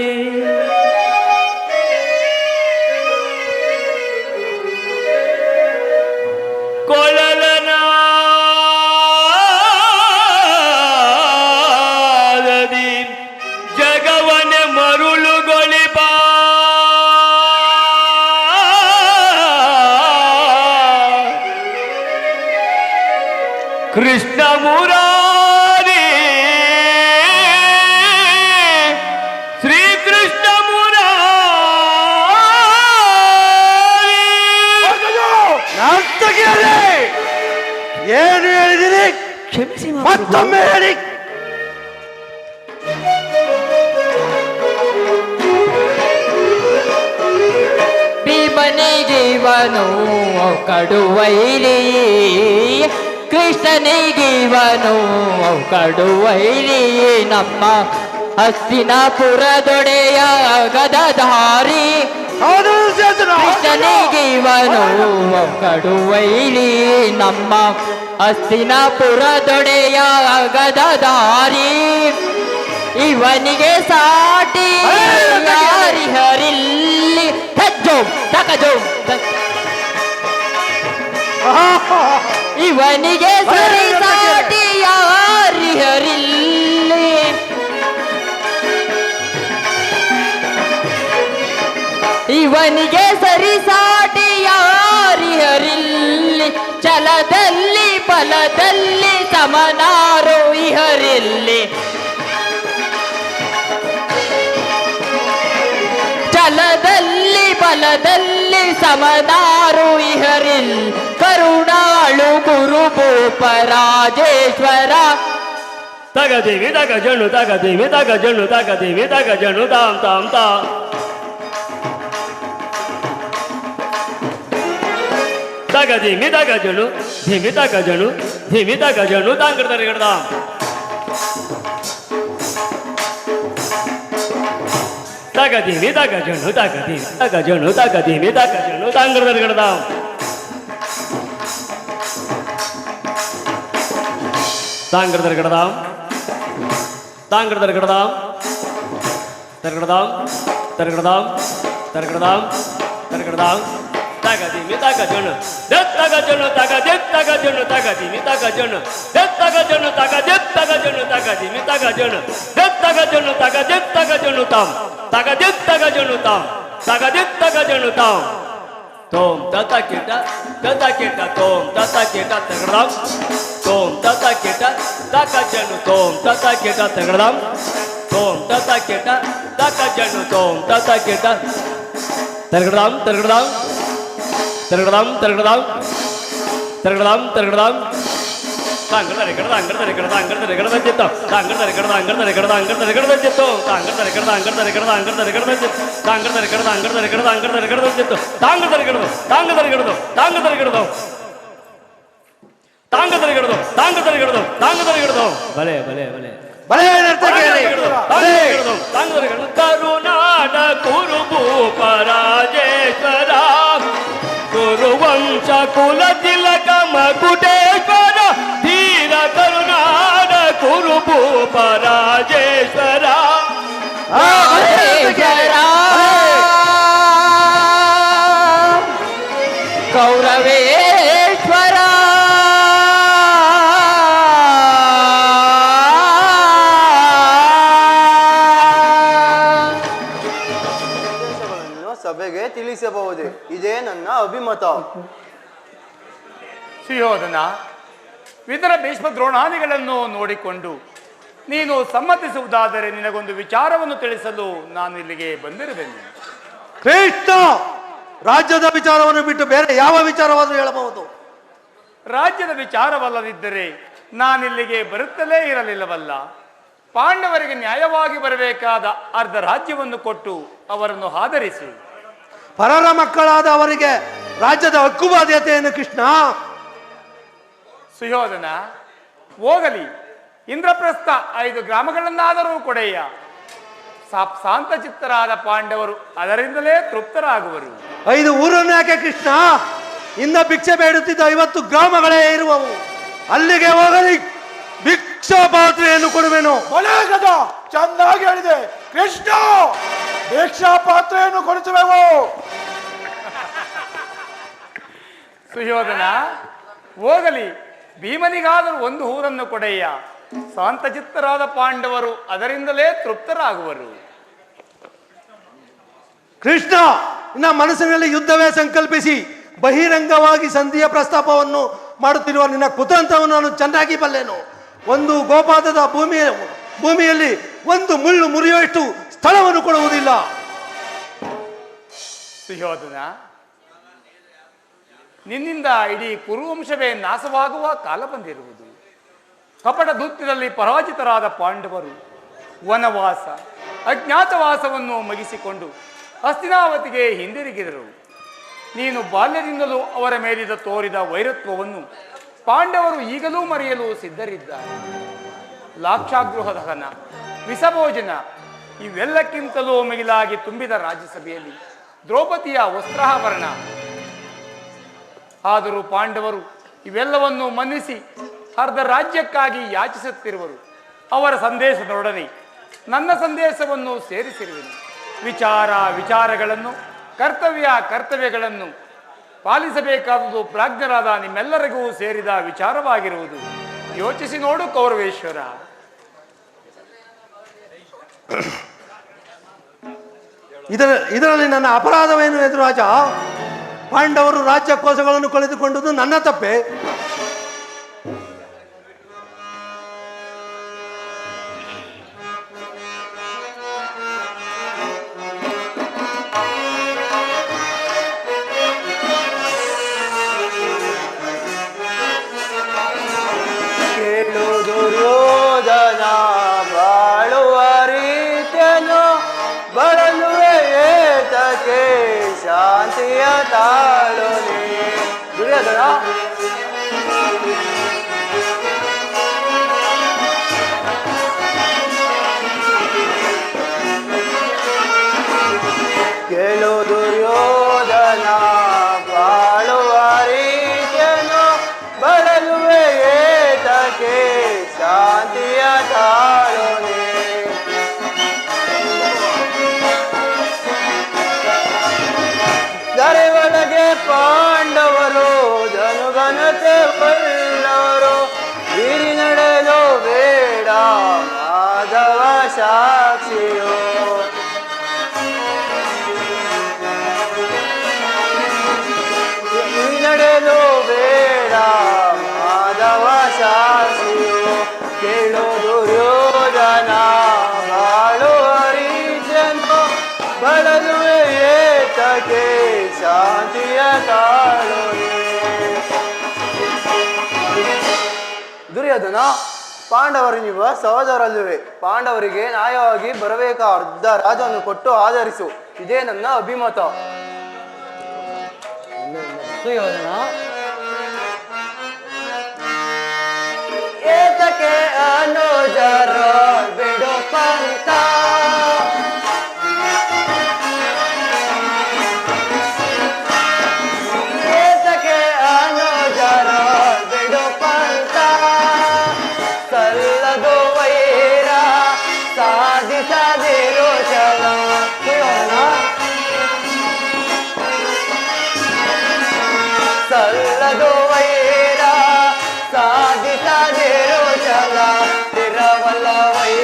ಕೊಳಲನಾದದಿ ಜಗವನ ಮರುಳುಗೊಳಿಬ ಕೃಷ್ಣ ಮುರಾರಿ ಶ್ರೀಕೃಷ್ಣ ಮುರಾರಿ ನರ್ತಕಿಯರೇ ಏನು ಹೇಳಿದಿರಿ? ಕ್ಷಮಿಸಿ ಮತ್ತೊಮ್ಮೆ ಹೇಳಿ. ಭೀಮನಿಗಿವನು ಕಡುವೈಲಿ ಕೃಷ್ಣನಿಗಿವನು ಕಡುವೈಲಿ ನಮ್ಮ ಹಸ್ತಿನಾಪುರದೊಡೆಯ ಗದಧಾರಿ ಹೌದು ಸೇತನ. ಕೃಷ್ಣನಿಗಿವನು ಕಡುವೈಲಿ ನಮ್ಮ ಹಸ್ತಿನಾಪುರದೊಡೆಯ ಗದಧಾರಿ ಇವನಿಗೆ ಸಾಟಿ ಯಾರಿಹರಿಲ್ಲಿ ತಜ್ಜೋಂ ತಕಜೋಂ ಇವನಿಗೆ ಸರಿ ಸಾಟಿ ಯಾರಿಹರಿಲ್ಲಿ ಇವನಿಗೆ ಸರಿ ಸಾಟಿ ಯಾರಿಹರಿಲ್ಲಿ ಛಲದಲ್ಲಿ ಬಲದಲ್ಲಿ ಸಮನಾರು ಇಹರಿಲ್ಲಿ ಛಲದಲ್ಲಿ ಬಲದಲ್ಲಿ ಸಮನಾರು ಇಹರಿಲ್ ಕರುಣಾಳು ಗುರು ಭೂಪರಾಜೇಶ್ವರ ತಗದೇವಿ ತಗ ಜಣು ತಗದೇವಿ ತಗ ಜಣು ತಗದೇವಿ ತಗ ಜಣು ತಾಂ ತಾಂ ತಾ ತಗದೇವಿ ತಗ ಜಣು ಧಿಮಿ ತಗ ಜಣು ಧಿಮಿ ತಗ ಜಣು ತಾಂಗಡ್ತಾರೆ ಗಡ್ದಾಂ ತಗದೇವಿ ತಗ ಜಣು ತಗದೇವಿ ತಗ ಜಣು ತಗದೇವಿ ತಗ ಜಣು ತಾಂಗಡ್ತಾರೆ ಗಡ್ದಾಂ ತಾಂಗಡ್ತಾರೆ ಗಡ್ದಾಂ ತಾಂಗಡ್ತಾರೆ ಗಡ್ದಾಂ ತರಗಡದಾಂ ತರಗಡದಾಂ ತರಗಡದಾಂ ತರಗಡದಾಂ ತಗದಿಮಿ ತಗ ಜಣು ದತ್ತಗ ಜಣು ತಗ ದತ್ತಗ ಜಣು ತಗದಿಮಿ ತಗ ಜಣು ದತ್ತಗ ಜಣು ತಗ ದತ್ತಗ ಜಣು ತಗದಿಮಿ ತಗ ಜಣು ದತ್ತಗ ಜಣು ತಗ ದತ್ತಗ ಜಣು ತಾಂ ತಗ ದತ್ತಗ ಜಣು ತಾಂ ತಗ ದತ್ತಗ ಜಣು ತಾಂ ತೋಂ ತತ ಕೆಟ ತೋಂ ತತ ಕೆಟ ತಗಡದಾಂ ತೋಂ ತತ ಕೆಟ ತಕ ಜಣು ತೋಂ ತತ ಕೆಟ ತಗಡದಾಂ ತೋಂ ತತ ಕೆಟ ತಕ ಜಣು ತೋಂ ತತ ಕೆಟ ತರಗಡದಾಂ ತರಗಡದಾಂ ತರಗಡದಾಂ ತರಗಡದಾಂ ತರಗಡದಾಂ ತರಗಡದಾಂ ತಾಂಗಡದರೆ ಗಡದ ಅಂಗಡದರೆ ಗಡದ ಅಂಗಡದರೆ ಗಡದ ಚಿತ್ತ ತಾಂಗಡದರೆ ಗಡದ ಅಂಗಡದರೆ ಗಡದ ಅಂಗಡದರೆ ಗಡದ ಚಿತ್ತು ತಾಂಗಡದರೆ ಗಡದ ಅಂಗಡದರೆ ಗಡದ ಅಂಗಡದರೆ ಗಡದ ಚಿತ್ತು ತಾಂಗಡದರೆ ಗಡದ ಅಂಗಡದರೆ ಗಡದ ಅಂಗಡದರೆ ಗಡದ ಚಿತ್ತು ತಾಂಗಡದರೆ ಗಡದ ತಾಂಗಡದರೆ ಗಡದ ತಾಂಗಡದರೆ ಗಡದ ತಾಂಗಡದರೆ ಗಡದ ತಾಂಗಡದರೆ ಗಡದ ತಾಂಗಡದರೆ ಗಡದ ಬಲೆ ಬಲೆ ಬಲೆ ಬಲೆ ನರ್ತಕಿಯರೇ ಬಲೆ. ತಾಂಗಡದರೆ ಗಡದ ಕರುನಾಡ ಕುರುಭೂಪರಾಜೇಶ್ವರ ಕುರುವಂಶ ಕುಲ ತಿಲಕ ಮಕುಟೇಶ್ವರ ಧೀರ ಕರುನಾಡ ಕುರುಭೂಪರಾಜೇಶ್ವರ ಕೌರವೇಶ್ವರ ಸಭೆಗೆ ತಿಳಿಸಬಹುದೇ? ಇದೇ ನನ್ನ ಅಭಿಮತ. ಸುಯೋಧನ, ವಿದುರ ಭೀಷ್ಮ ದ್ರೋಣಾದಿಗಳನ್ನು ನೋಡಿಕೊಂಡು ನೀನು ಸಮ್ಮತಿಸುವುದಾದರೆ ನಿನಗೊಂದು ವಿಚಾರವನ್ನು ತಿಳಿಸಲು ನಾನು ಇಲ್ಲಿಗೆ ಬಂದಿರುವೆನು. ಕೃಷ್ಣ, ರಾಜ್ಯದ ವಿಚಾರವನ್ನು ಬಿಟ್ಟು ಬೇರೆ ಯಾವ ವಿಚಾರವಾದರೂ ಹೇಳಬಹುದು. ರಾಜ್ಯದ ವಿಚಾರವಲ್ಲದಿದ್ದರೆ ನಾನಿಲ್ಲಿಗೆ ಬರುತ್ತಲೇ ಇರಲಿಲ್ಲವಲ್ಲ. ಪಾಂಡವರಿಗೆ ನ್ಯಾಯವಾಗಿ ಬರಬೇಕಾದ ಅರ್ಧ ರಾಜ್ಯವನ್ನು ಕೊಟ್ಟು ಅವರನ್ನು ಆಧರಿಸು. ಪರರ ಮಕ್ಕಳಾದ ಅವರಿಗೆ ರಾಜ್ಯದ ಹಕ್ಕು ಬಾಧ್ಯತೆಯನ್ನು ಕೃಷ್ಣ. ಸುಯೋಧನ, ಹೋಗಲಿ, ಇಂದ್ರಪ್ರಸ್ಥ 5 ಗ್ರಾಮಗಳನ್ನಾದರೂ ಕೊಡೆಯ. ಶಾಂತಚಿತ್ತರಾದ ಪಾಂಡವರು ಅದರಿಂದಲೇ ತೃಪ್ತರಾಗುವರು. 5 ಊರನ್ನು ಯಾಕೆ ಕೃಷ್ಣ? ಇನ್ನ ಭಿಕ್ಷೆ ಬೇಡುತ್ತಿದ್ದ 50 ಗ್ರಾಮಗಳೇ ಇರುವವು. ಅಲ್ಲಿಗೆ ಹೋಗಲಿ, ಭಿಕ್ಷಾ ಪಾತ್ರೆಯನ್ನು ಕೊಡುವೆನು. ಒಳ್ಳೆ ಗಜ, ಚೆನ್ನಾಗಿ ಹೇಳಿದೆ ಕೃಷ್ಣ. ಭಿಕ್ಷಾ ಪಾತ್ರೆಯನ್ನು ಕೊಡಿಸುವೆವು. ಸುಯೋಧನ, ಹೋಗಲಿ, ಭೀಮನಿಗಾದರೂ 1 ಊರನ್ನು ಕೊಡೆಯ. ಶಾಂತಚಿತ್ತರಾದ ಪಾಂಡವರು ಅದರಿಂದಲೇ ತೃಪ್ತರಾಗುವರು. ಕೃಷ್ಣ, ಇನ್ನ ಮನಸ್ಸಿನಲ್ಲಿ ಯುದ್ಧವೇ ಸಂಕಲ್ಪಿಸಿ ಬಹಿರಂಗವಾಗಿ ಸಂಧಿಯ ಪ್ರಸ್ತಾಪವನ್ನು ಮಾಡುತ್ತಿರುವ ನಿನ್ನ ಕುತಂತ್ರವನ್ನು ನಾನು ಚೆನ್ನಾಗಿ ಬಲ್ಲೆನು. ಒಂದು ಗೋಪಾತದ ಭೂಮಿಯಲ್ಲಿ 1 ಮುಳ್ಳು ಮುರಿಯುವಷ್ಟು ಸ್ಥಳವನ್ನು ಕೊಡುವುದಿಲ್ಲ. ಸುಯೋಧನ, ನಿನ್ನಿಂದ ಇಡೀ ಕುರುವಂಶವೇ ನಾಶವಾಗುವ ಕಾಲ ಬಂದಿರುವುದು. ಕಪಟ ದುತ್ತಿನಲ್ಲಿ ಪರಾಜಿತರಾದ ಪಾಂಡವರು ವನವಾಸ, ಅಜ್ಞಾತವಾಸವನ್ನು ಮುಗಿಸಿಕೊಂಡು ಹಸ್ತಿನಾವತಿಗೆ ಹಿಂದಿರುಗಿದರು. ನೀನು ಬಾಲ್ಯದಿಂದಲೂ ಅವರ ಮೇಲಿದ ತೋರಿದ ವೈರತ್ವವನ್ನು ಪಾಂಡವರು ಈಗಲೂ ಮರೆಯಲು ಸಿದ್ಧರಿದ್ದಾರೆ. ಲಾಕ್ಷಾಗೃಹ ದಹನ, ವಿಷಭೋಜನ ಇವೆಲ್ಲಕ್ಕಿಂತಲೂ ಮಿಗಿಲಾಗಿ ತುಂಬಿದ ರಾಜ್ಯಸಭೆಯಲ್ಲಿ ದ್ರೌಪದಿಯ ವಸ್ತ್ರಾಭರಣ. ಆದರೂ ಪಾಂಡವರು ಇವೆಲ್ಲವನ್ನು ಮನ್ನಿಸಿ ಅರ್ಧ ರಾಜ್ಯಕ್ಕಾಗಿ ಯಾಚಿಸುತ್ತಿರುವರು. ಅವರ ಸಂದೇಶದೊಡನೆ ನನ್ನ ಸಂದೇಶವನ್ನು ಸೇರಿಸಿರುವೆನು. ವಿಚಾರಗಳನ್ನು, ಕರ್ತವ್ಯಗಳನ್ನು ಪಾಲಿಸಬೇಕಾದುದು ಪ್ರಾಜ್ಞರಾದ ನಿಮ್ಮೆಲ್ಲರಿಗೂ ಸೇರಿದ ವಿಚಾರವಾಗಿರುವುದು. ಯೋಚಿಸಿ ನೋಡು ಕೌರವೇಶ್ವರ. ಇದರಲ್ಲಿ ನನ್ನ ಅಪರಾಧವೇನು ಎದುರಾಜ? ಪಾಂಡವರು ರಾಜ್ಯ ಕೋಶಗಳನ್ನು ಕಳೆದುಕೊಂಡುದು ನನ್ನ ತಪ್ಪೆ. ಕೇಳು ದುರ್ಯೋಧನ ಬಾಳುವ ರೀತಿಯನ್ನು, ಬಳಲುವೆ ಏತಕ್ಕೆ ಶಾಂತಿಯ ತಾಳುನಿ. ದುರ್ಯೋಧನ, ಕೇಳು ದುರ್ಯೋಧನ ಬಾಳುವ ರೀತಿಯನ್ನು, ಬಳಲುವೆ ಏತಕ್ಕೆ ಶಾಂತಿಯ ತಾಳುನಿ. ದರೆವಳಗೆ ಪಾಂಡವರು ಜನುಗನತೆ ಬಲ್ಲವರು, ಬೀರಿ ನಡೆಯಲು ಬೇಡ ಮಾಧವ ಸಾಕ್ಷಿಯೋ. ನಡೆಯಲು ಬೇಡ ಮಾಧವ ಸಾಕ್ಷಿಯೋ. ಕೇಳು ದುರ್ಯೋಧನ ಬಾಳುವ ರೀತಿಯನ್ನು, ಬಳಲುವೆ ಏತಕ್ಕೆ ಶಾಂತಿಯ ತಾಳುನಿ. ದುರ್ಯೋಧನ, ಪಾಂಡವರು ನೀವು ಸಹೋದರಲ್ಲವೇ? ಪಾಂಡವರಿಗೆ ನ್ಯಾಯವಾಗಿ ಬರಬೇಕಾದ ಅರ್ಧ ರಾಜವನ್ನು ಕೊಟ್ಟು ಆಧರಿಸು. ಇದೇ ನನ್ನ ಅಭಿಮತ. ಸುಯೋಧನ, ಏತಕ್ಕೆ ಅನುಜರ ಬಿಡು ಪಂಥ, ಏತಕ್ಕೆ ಅನುಜರ ಬಿಡು ಪಂಥ, ಸಲ್ಲದು ವೈರ ಸಾಧಿಸದಿರು ಛಲ. ಸಲ್ಲದು ವೈರ ಸಾಧಿಸದಿರು ಛಲ, ತಿರವಲ್ಲ ವೈರ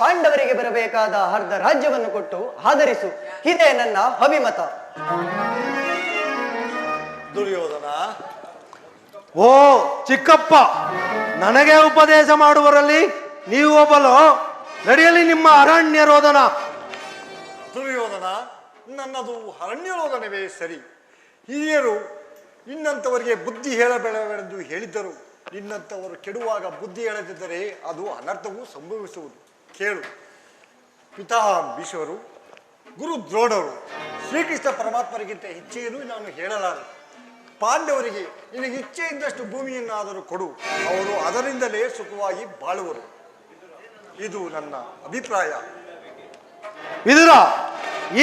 ಪಾಂಡವರಿಗೆ ಬರಬೇಕಾದ ಅರ್ಧ ರಾಜ್ಯವನ್ನು ಕೊಟ್ಟು ಆಧರಿಸು. ಇದೇ ನನ್ನ ಅಭಿಮತ. ದುರ್ಯೋಧನ, ಓ ಚಿಕ್ಕಪ್ಪ, ನನಗೆ ಉಪದೇಶ ಮಾಡುವರಲ್ಲಿ ನೀವು ಒಬ್ಬಲು. ನಡೆಯಲಿ ನಿಮ್ಮ ಅರಣ್ಯ ರೋದನ. ದುರ್ಯೋಧನ, ನನ್ನದು ಅರಣ್ಯರೋಧನವೇ ಸರಿ. ಹಿರಿಯರು ನಿನ್ನಂಥವರಿಗೆ ಬುದ್ಧಿ ಹೇಳಬೇಡವೆಂದು ಹೇಳಿದ್ದರು. ನಿನ್ನಂಥವರು ಕೆಡುವಾಗ ಬುದ್ಧಿ ಹೇಳದಿದ್ದರೆ ಅದು ಅನರ್ಥವೂ ಸಂಭವಿಸುವುದು. ಕೇಳು, ಪಿತಾ ಭೀಷ್ಮರು, ಗುರು ದ್ರೋಣರು, ಶ್ರೀಕೃಷ್ಣ ಪರಮಾತ್ಮರಿಗಿಂತ ಹೆಚ್ಚೇನು ನಾನು ಹೇಳಲಾರೆ. ಪಾಂಡವರಿಗೆ ನಿನಗೆ ಇಚ್ಛೆ ಇದ್ದಷ್ಟು ಭೂಮಿಯನ್ನಾದರೂ ಕೊಡು, ಅವರು ಅದರಿಂದಲೇ ಸುಖವಾಗಿ ಬಾಳುವರು. ಇದು ನನ್ನ ಅಭಿಪ್ರಾಯ. ವಿದುರ,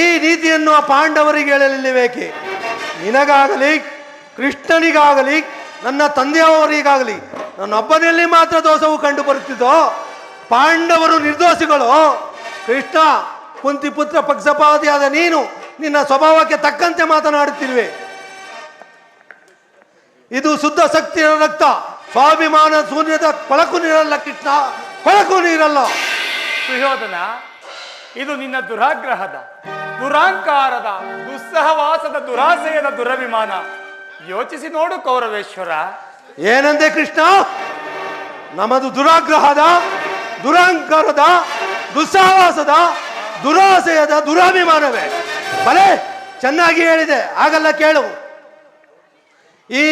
ಈ ನೀತಿಯನ್ನು ಆ ಪಾಂಡವರಿಗೆ ಹೇಳಲಿಲ್ಲಬೇಕೆ? ನಿನಗಾಗಲಿ, ಕೃಷ್ಣನಿಗಾಗಲಿ, ನನ್ನ ತಂದೆಯವರಿಗಾಗಲಿ ನನ್ನೊಬ್ಬನಲ್ಲಿ ಮಾತ್ರ ದೋಷವು ಕಂಡು ಬರುತ್ತಿದ್ದೋ? ಪಾಂಡವರು ನಿರ್ದೋಷಿಗಳು. ಕೃಷ್ಣ ಕುಂತಿ ಪುತ್ರ ಪಕ್ಷಪಾತಿಯಾದ ನೀನು ನಿನ್ನ ಸ್ವಭಾವಕ್ಕೆ ತಕ್ಕಂತೆ ಮಾತನಾಡುತ್ತಿರುವೆ. ಇದು ಶುದ್ಧ ಶಕ್ತಿಯ ರಕ್ತ, ಸ್ವಾಭಿಮಾನ ಶೂನ್ಯದ ಕೊಳಕು ನೀರಲ್ಲ ಕೃಷ್ಣ, ಕೊಳಕು ನೀರಲ್ಲ. ಸುಯೋಧನ, ಇದು ನಿನ್ನ ದುರಾಗ್ರಹದ, ದುರಾಂಕಾರದ, ದುಸ್ಸಹವಾಸದ, ದುರಾಸೆಯದ ದುರಭಿಮಾನ. ಯೋಚಿಸಿ ನೋಡು ಕೌರವೇಶ್ವರ. ಏನಂದೆ ಕೃಷ್ಣ? ನಮ್ಮದು ದುರಾಗ್ರಹದ, ದುರಾಂಕಾರದ, ದುಸ್ಸಹವಾಸದ, ದುರಾಸೆಯದ ದುರಾಭಿಮಾನವೇ? ಬಲೆ ಚೆನ್ನಾಗಿ ಹೇಳಿದೆ. ಆಗಲ್ಲ ಕೇಳು. ಈ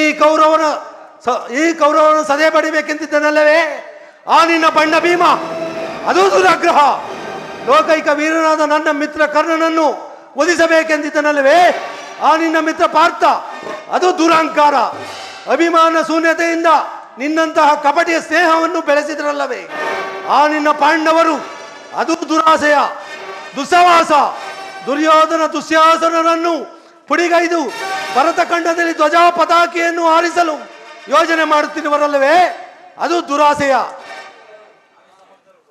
ಕೌರವನ ಸದೆ ಬಡಿಬೇಕೆಂದಿದ್ದನಲ್ಲವೇ ಆ ನಿನ್ನ ಬಣ್ಣ ಭೀಮ? ಅದು ದುರಾಗ್ರಹ. ಲೋಕೈಕ ವೀರನಾದ ನನ್ನ ಮಿತ್ರ ಕರ್ಣನನ್ನು ವಧಿಸಬೇಕೆಂದಿದ್ದನಲ್ಲವೇ ಆ ನಿನ್ನ ಮಿತ್ರ ಪಾರ್ಥ? ಅದು ದುರಾಂಕಾರ. ಅಭಿಮಾನ ಶೂನ್ಯತೆಯಿಂದ ನಿನ್ನಂತಹ ಕಪಟಿಯ ಸ್ನೇಹವನ್ನು ಬೆಳೆಸಿದ್ರಲ್ಲವೇ ಆ ನಿನ್ನ ಪಾಂಡವರು? ಅದು ದುರಾಸೆಯ ದುಸ್ಸವಾಸ. ದುರ್ಯೋಧನ ದುಶ್ಯಾಸನರನ್ನು ಪುಡಿಗೈದು ಭರತಖಂಡದಲ್ಲಿ ಧ್ವಜ ಪತಾಕೆಯನ್ನು ಹಾರಿಸಲು ಯೋಜನೆ ಮಾಡುತ್ತಿರುವರಲ್ಲವೇ ಅದು ದುರಾಸೆಯ.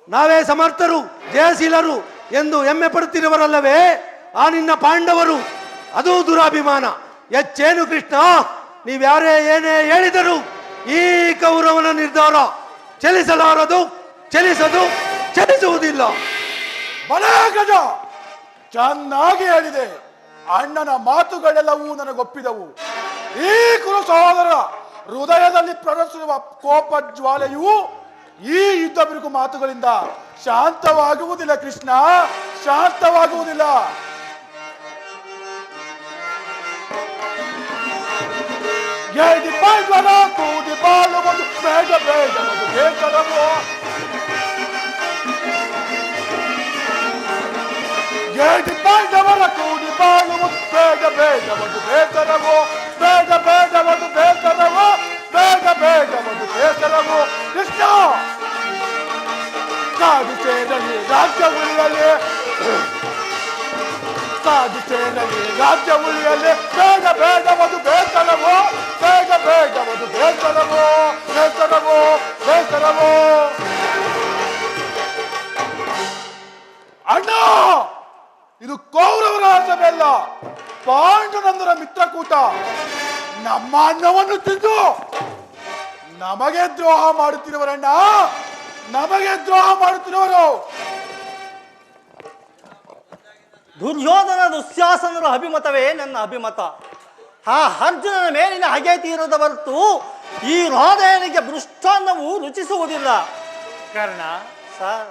ನಾವೇ ಸಮರ್ಥರು, ಜಯಶೀಲರು ಎಂದು ಹೆಮ್ಮೆ ಪಡುತ್ತಿರುವರಲ್ಲವೇ ಆ ನಿನ್ನ ಪಾಂಡವರು? ಅದು ದುರಾಭಿಮಾನ. ಹೆಚ್ಚೇನು ಕೃಷ್ಣ, ನೀವ್ಯಾರೇ ಏನೇ ಹೇಳಿದರು ಈ ಕೌರವನ ನಿರ್ಧಾರ ಚಲಿಸಲಾರದು, ಚಲಿಸುವುದಿಲ್ಲ. ಬಲೇ ಗಜ, ಚೆನ್ನಾಗಿ ಹೇಳಿದೆ. ಅಣ್ಣನ ಮಾತುಗಳೆಲ್ಲವೂ ನನಗೊಪ್ಪಿದವು. ಈ ಕುರು ಸಹೋದರ ಹೃದಯದಲ್ಲಿ ಪ್ರದರ್ಶಿಸುವ ಕೋಪ ಜ್ವಾಲೆಯು ಈ ಯುದ್ಧ ಬಿರುಕು ಮಾತುಗಳಿಂದ ಶಾಂತವಾಗುವುದಿಲ್ಲ ಕೃಷ್ಣ, ಶಾಂತವಾಗುವುದಿಲ್ಲ. ಏಡಿ ಪಾಂಡವರ ಕೂಡಿ ಬಾಳುವುದು ಬೇಡ ಬೇಡವುದು ಬೇಕರವೋ. ಏಡಿ ಪಾಂಡವರ ಕೂಡಿ ಬಾಳುವುದು ಬೇಡ ಬೇಡವುದು ಬೇಕರವೋ. ಬೇಡ ಬೇಡವುದು ಬೇಕರವೋ, ಬೇಡ ಬೇಡವುದು ಬೇಕರವೋ. ಕೃಷ್ಣ, ಕಾಡು ಸೇರಲಿ ರಾಜ್ಯ ಉಳಿಯಲಿ, ಕಾಡು ಸೇರಲಿ ರಾಜ್ಯ ಉಳಿಯಲಿ. ಬೇಡ ಬೇಡವುದು ಬೇಕರವೋ, ಬೇಡ ಬೇಡವುದು ಬೇಕರವೋ, ಬೇಕರವೋ, ಬೇಕರವೋ. ಅಣ್ಣ, ಇದು ಕೌರವರ ರಾಜ್ಯವಲ್ಲ, ಪಾಂಡುನಂದರ ಮಿತ್ರಕೂಟ. ನಮ್ಮ ಅನ್ನವನ್ನು ತಿಂದು ನಮಗೆ ದ್ರೋಹ ಮಾಡುತ್ತಿರುವರಣ್ಣ, ನಮಗೆ ದ್ರೋಹ ಮಾಡುತ್ತಿರುವರು. ದುರ್ಯೋಧನ ದುಶ್ಯಾಸನರ ಅಭಿಮತವೇ ನನ್ನ ಅಭಿಮತ. ಆ ಅರ್ಜುನನ ಮೇಲಿನ ಹಗೆ ತೀರದ ಹೊರತು ಈ ಹೃದಯನಿಗೆ ಮೃಷ್ಟಾನ್ನವು ರುಚಿಸುವುದಿಲ್ಲ. ಕರ್ಣ, ಸರ್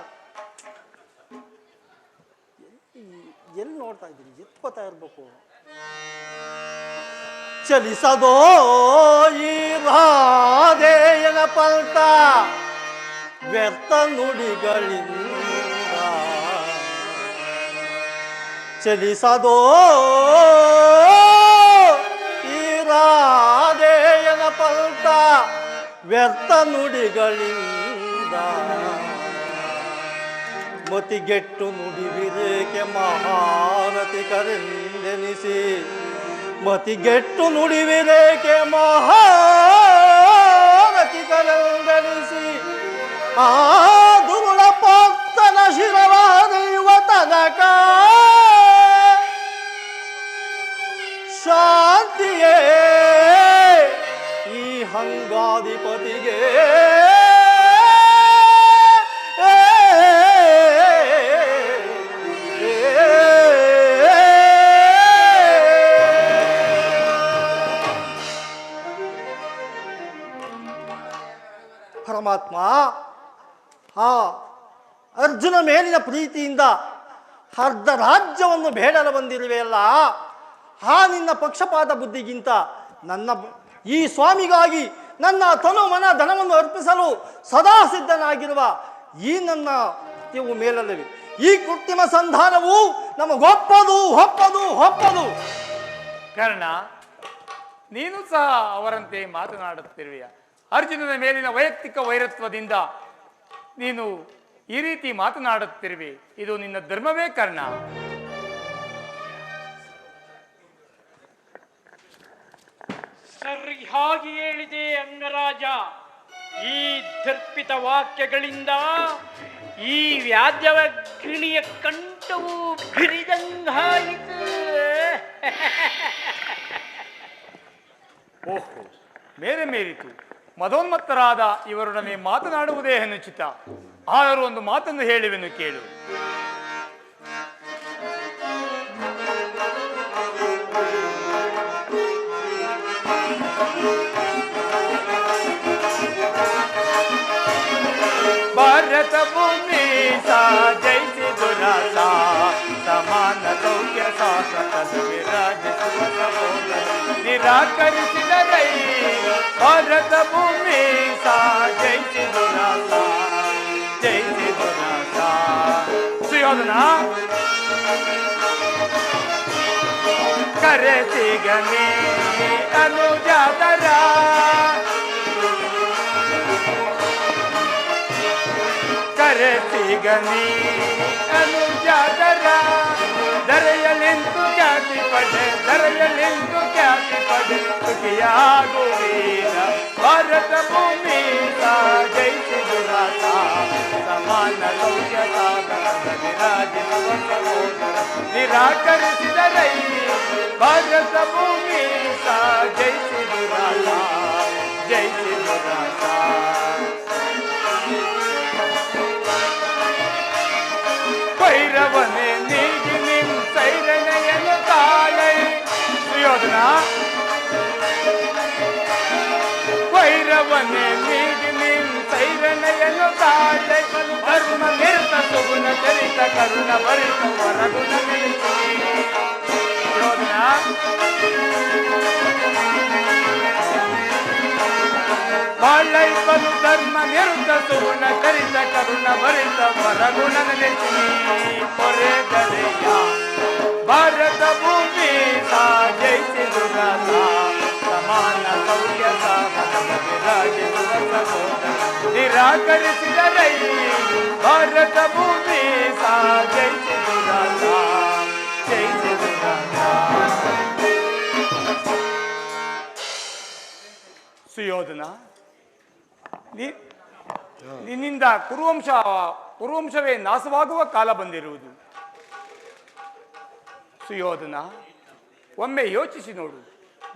ಎಲ್ಲಿ ನೋಡ್ತಾ ಇದ್ದೀರಿ? ಎತ್ಕೋತಾ ಇರ್ಬೇಕು. ಚಲಿಸದೋ ಈ ರಾಧೆಯನ ಪಲ್ಟ ವ್ಯರ್ಥ ನುಡಿಗಳಿಂದ, ಚಲಿಸದೋ ಈ ರಾಧೆಯನ ಪಲ್ಟ ವ್ಯರ್ಥ ನುಡಿಗಳಿಂದ. ಮತಿಗೆಟ್ಟು ನುಡಿವಿರೇಕೆ ಮಹಾರಥಿಕರೆಂದೆನಿಸಿ, ಮತಿಗೆಟ್ಟು ನುಡಿವಿರೇಕೆ ಮಹಾರಥಿಕರೆಂದೆನಿಸಿ. ಆ ದುರುಳ ಪಾರ್ಥನ ಶಿರವಾದೆಯುವ ತನಕ ಶಾಂತಿಯೇ ಈ ಹಂಗಾಧಿಪತಿಗೆ. ಪರಮಾತ್ಮ. ಆ ಅರ್ಜುನ ಮೇಲಿನ ಪ್ರೀತಿಯಿಂದ ಅರ್ಧ ರಾಜ್ಯವನ್ನು ಬೇಡಲು ಬಂದಿರುವೆಯಲ್ಲ, ಆ ನಿನ್ನ ಪಕ್ಷಪಾತ ಬುದ್ಧಿಗಿಂತ ಈ ಸ್ವಾಮಿಗಾಗಿ ನನ್ನ ತನು ಮನ ಧನವನ್ನು ಅರ್ಪಿಸಲು ಸದಾ ಸಿದ್ಧನಾಗಿರುವ ಈ ನನ್ನ ನೀವು ಮೇಲಲ್ಲವೇ ಈ ಕೃತ್ರಿಮ ಸಂಧಾನವು ನಮಗೊಪ್ಪದು ಒಪ್ಪದು ಒಪ್ಪದು. ಕರ್ಣ, ನೀನು ಸಹ ಅವರಂತೆ ಮಾತನಾಡುತ್ತಿರುವೆಯ. ಅರ್ಜುನನ ಮೇಲಿನ ವೈಯಕ್ತಿಕ ವೈರತ್ವದಿಂದ ನೀನು ಈ ರೀತಿ ಮಾತನಾಡುತ್ತಿರುವೆ. ಇದು ನಿನ್ನ ಧರ್ಮವೇ ಕರ್ಣ? ಸರಿಯಾಗಿ ಹೇಳಿದೆ ಅಂಗರಾಜ. ಈ ದರ್ಪಿತ ವಾಕ್ಯಗಳಿಂದ ಈ ವ್ಯಾಜ್ಯಗಿಣಿಯ ಕಂಠವು ಬಿರಿದಂಗಾಯಿತು. ಓಹೋ, ಮೇಲೆ ಮೇರಿತು. ಮದೋನ್ಮತ್ತರಾದ ಇವರೊಡನೆ ಮಾತನಾಡುವುದೇ ಅನುಚಿತ. ಆದರೂ ಒಂದು ಮಾತನ್ನು ಹೇಳುವೆನು, ಕೇಳು. ಭಾರತ ಭೂಮಿ ಜಯಿಸಿ ದುರಾಸ ಸಮಾನ ಸೌಖ್ಯ ಶಾಸಕದ ವಿರಾಜಿಸುವ ಸಹೋದರ ನಿರಾಕರಿಸಿದರೈ. ಭಾರತ ಭೂಮಿ ಜಯಿಸಿ ದುರಾಸ ಜಯಿಸಿ ದುರಾಸ. ಸುಯೋಧನ ಕರೆಸಿಗನೇ ಅನುಜಾತರ ಕರೆಸಿಗನಿ ಅನುಜಾತರ ದರೆಯಲಿಂತು ಖ್ಯಾತಿ ಪಡೆ ದರೆಯಲಿಂತು ಖ್ಯಾತಿ ಪಡೆ ಸುಖಿಯಾಗುವೀರ. ಭಾರತ ಭೂಮಿ ಜಯಿಸಿ ದುರಾಸ ಸಮಾನ ಸೌಖ್ಯ ಸಾಧನದ ವಿರಾಜಿಸುವ ಸಹೋದರ ನಿರಾಕರಿಸಿದರೈ. ಭಾರತ ಭೂಮಿ ಜಯಿಸಿ ದುರಾಸ ಜಯಿಸಿ ದುರಾಸ. ಭೈರವನೇ ನೀಗಿ ನಿಮ್ ಸೈರಣೆಯನ್ನು ತಾಳೈ. ಸುಯೋಧನ, ಭೈರವನೇ ನೀಗಿ ನಿಮ್ ಸೈರಣೆಯನ್ನು ತಾಳೈ. ಧರ್ಮ ನಿರತ ಸುಗುಣ ಚರಿತ ಕರುಣ ಭರಿತ ವರಗುಣ ನಿಲ್ಲಿಸಿ. ಸುಯೋಧನ, ಬಾಳೈ ಬಲು ಧರ್ಮ ನಿರುದ್ಧ ಸುಗುಣ ಚರಿತ ಕರುಣ ಭರಿತ ವರಗುಣ ನಿಲ್ಲಿಸಿ. ಹೊರೆಗರೆಯ ಭಾರತ ಭೂಮಿ ಜಯಿಸಿ ದುರಾಸ ಸಮಾನ ಸೌಖ್ಯ ಸಾಧನದ ವಿರಾಜಿಸುವ ಸಹೋದರ ನಿರಾಕರಿಸಿದರೈ. ಭಾರತ ಭೂಮಿ ಜಯಿಸಿ ದುರಾಸ ಜಯಿಸಿ ದುರಾಸ. ಸುಯೋಧನ, ನಿನ್ನಿಂದ ಕುರುವಂಶವೇ ನಾಶವಾಗುವ ಕಾಲ ಬಂದಿರುವುದು. ಸುಯೋಧನ, ಒಮ್ಮೆ ಯೋಚಿಸಿ ನೋಡು.